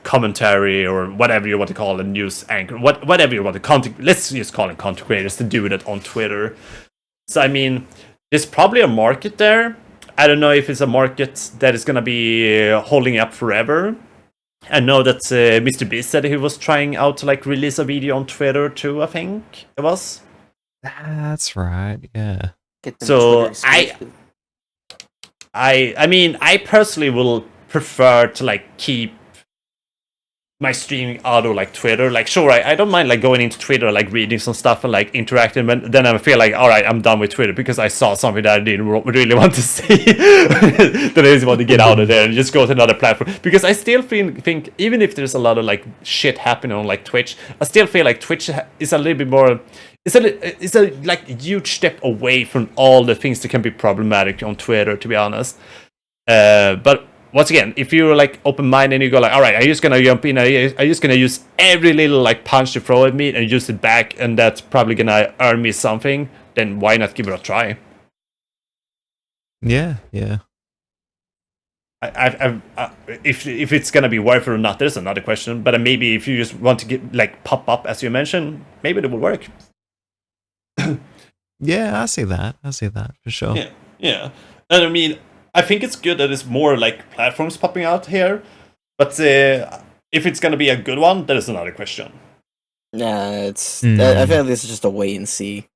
commentary or whatever you want to call it, news anchor, whatever you want to content. Let's just call it content creators to do that on Twitter. So I mean, there's probably a market there. I don't know if it's a market that is gonna be holding up forever. I know that Mr. Beast said he was trying out to like release a video on Twitter too. I think it was. That's right. Yeah. Get them So Twitter exclusive. I mean, I personally will prefer to like keep my streaming out of like Twitter. Like, sure, I don't mind like going into Twitter, like reading some stuff and like interacting, but then I feel like, all right, I'm done with Twitter because I saw something that I didn't really want to see. That I just want to get out of there and just go to another platform. Because I still think even if there's a lot of like shit happening on like Twitch, I still feel like Twitch is a little bit more. It's a like huge step away from all the things that can be problematic on Twitter, to be honest. But once again, if you're like open-minded and you go like, all right, I'm just gonna jump in, I'm just gonna use every little like punch to throw at me and use it back, and that's probably gonna earn me something, then why not give it a try? Yeah. Yeah. If it's gonna be worth it or not, there's another question. But maybe if you just want to get like pop up as you mentioned, maybe it will work. Yeah, I see that for sure. Yeah. And I mean, I think it's good that there's more like platforms popping out here, but if it's gonna be a good one, that is another question. Nah, it's. I feel like this is just a wait and see.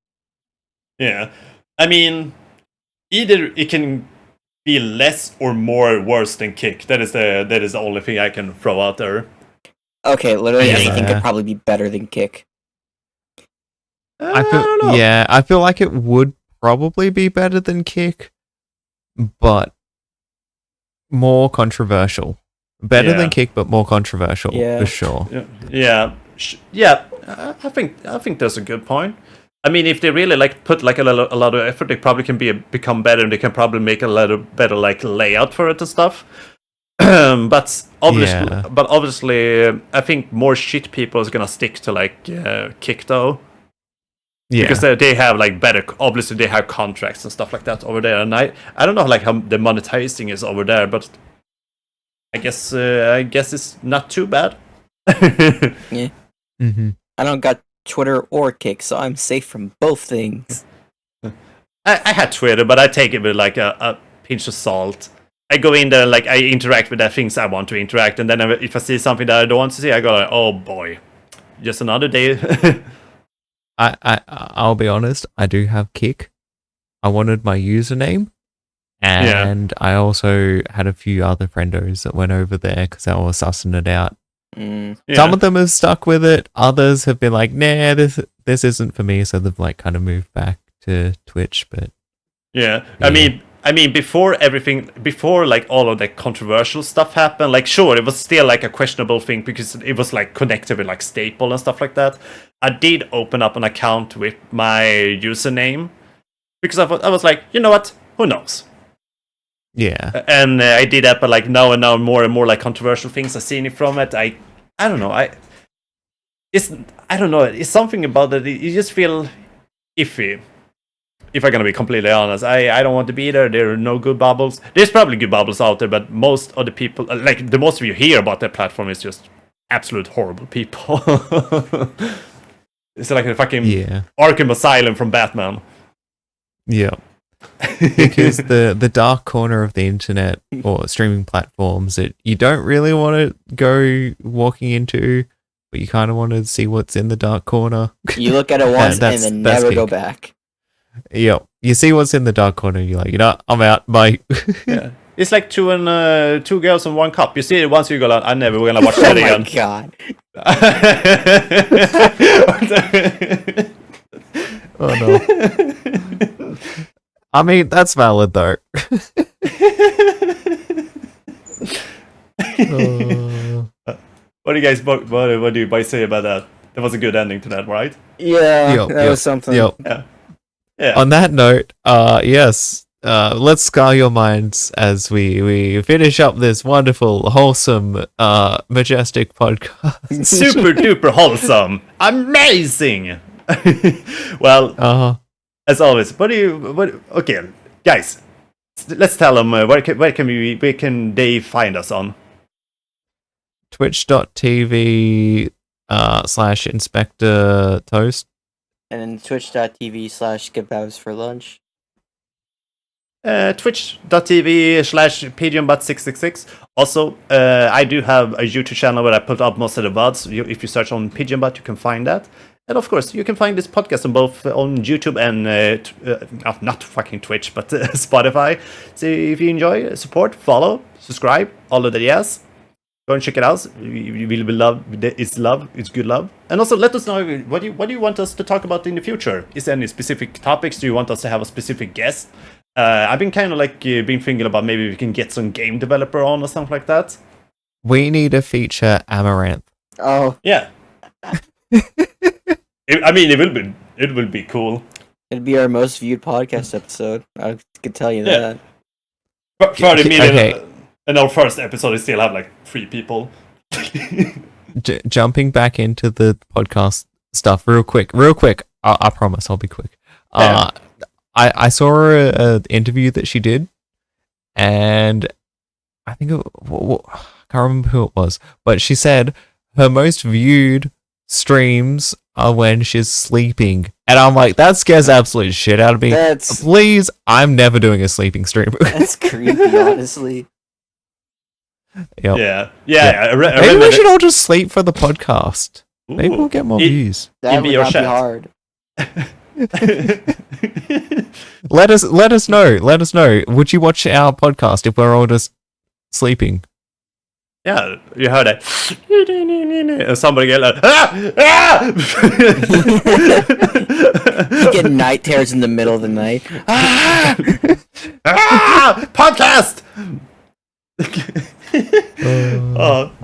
Yeah, I mean, either it can be less or more worse than Kick. That is the only thing I can throw out there. Okay, literally Yeah. anything could probably be better than Kick. I don't know. Yeah, I feel like it would probably be better than Kick, but more controversial. Better Yeah. than Kick, but more controversial Yeah. for sure. Yeah. I think that's a good point. I mean, if they really like put like a lot of effort, they probably can become better, and they can probably make a lot of better like layout for it and stuff. but obviously, I think more shit people is gonna stick to like Kick though. Yeah. Because they have like better, obviously they have contracts and stuff like that over there, and I don't know like how the monetizing is over there, but I guess it's not too bad. Yeah. Mm-hmm. I don't got Twitter or Kick, so I'm safe from both things. I had Twitter, but I take it with like a pinch of salt. I go in there, like, I interact with the things I want to interact, and then if I see something that I don't want to see, I go like, oh boy, just another day. I'll be honest, I do have Kick. I wanted my username, and I also had a few other friendos that went over there because I was sussing it out. Some of them have stuck with it. Others have been like, nah, this isn't for me. So they've like kind of moved back to Twitch. But yeah. I mean, before like all of the controversial stuff happened, like sure, it was still like a questionable thing because it was like connected with like Staple and stuff like that. I did open up an account with my username because I was like, you know what? Who knows? yeah, And I did that, but like now and more and more like controversial things I've seen it from it. I don't know. I don't know. It's something about it. You just feel iffy. If I'm gonna be completely honest, I don't want to be there. There are no good bubbles. There's probably good bubbles out there, but most of the people, like the most of you hear about that platform, is just absolute horrible people. It's like a fucking Arkham Asylum from Batman. Yeah. Because the dark corner of the internet or streaming platforms that you don't really want to go walking into, but you kind of want to see what's in the dark corner. You look at it once and then never go back. Yeah, you see what's in the dark corner, you're like, you know, I'm out, bye. Yeah, it's like two girls in one cup. You see it once, you go like, I never gonna watch that again. Oh my god. Oh no. I mean, that's valid though. What do you guys say about that? That was a good ending to that, right? Yeah, that was something. Yeah. On that note, yes, let's scar your minds as we finish up this wonderful, wholesome, majestic podcast. Super duper wholesome, amazing. Well, as always, okay, guys, let's tell them where can they find us on? Twitch.tv /Inspector Toast. And then twitch.tv/Kebabs for lunch. Twitch.tv/Pigeonbutt666. Also, I do have a YouTube channel where I put up most of the VODs. If you search on Pigeonbutt, you can find that. And of course, you can find this podcast on both on YouTube and not fucking Twitch, but Spotify. So if you enjoy, support, follow, subscribe, all of that, yes. Go and check it out. You will be love. It's love. It's good love. And also, let us know what do you want us to talk about in the future. Is there any specific topics? Do you want us to have a specific guest? I've been kind of like been thinking about maybe we can get some game developer on or something like that. We need to feature Amaranth. Oh yeah. I mean, it will be cool. It'd be our most viewed podcast episode. I could tell you that. 30 million. Okay. And our first episode, we still have like 3 people. Jumping back into the podcast stuff real quick. I promise I'll be quick. I saw an interview that she did, and I think I can't remember who it was, but she said her most viewed streams are when she's sleeping, and I'm like, that scares absolute shit out of me. Please, I'm never doing a sleeping stream. That's creepy, honestly. Yep. Yeah. Maybe we should all just sleep for the podcast. Ooh. Maybe we'll get more views. That would not be hard. Let us know. Would you watch our podcast if we're all just sleeping? Yeah, you heard it. And somebody get like, You get night terrors in the middle of the night. Podcast.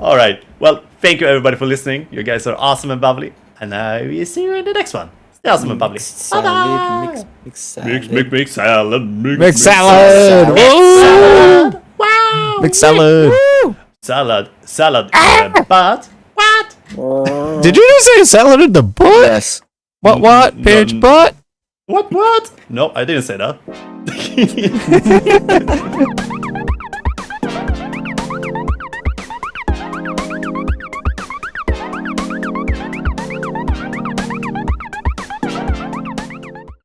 All right. Well, thank you everybody for listening. You guys are awesome and bubbly, and we see you in the next one. Stay awesome and bubbly. Bye bye. Mix salad. Mix salad. Mix salad. Wow. Mix salad. Salad. But what? Did you just say salad in the butt? Yes. What? Pitch butt? What? No, I didn't say that.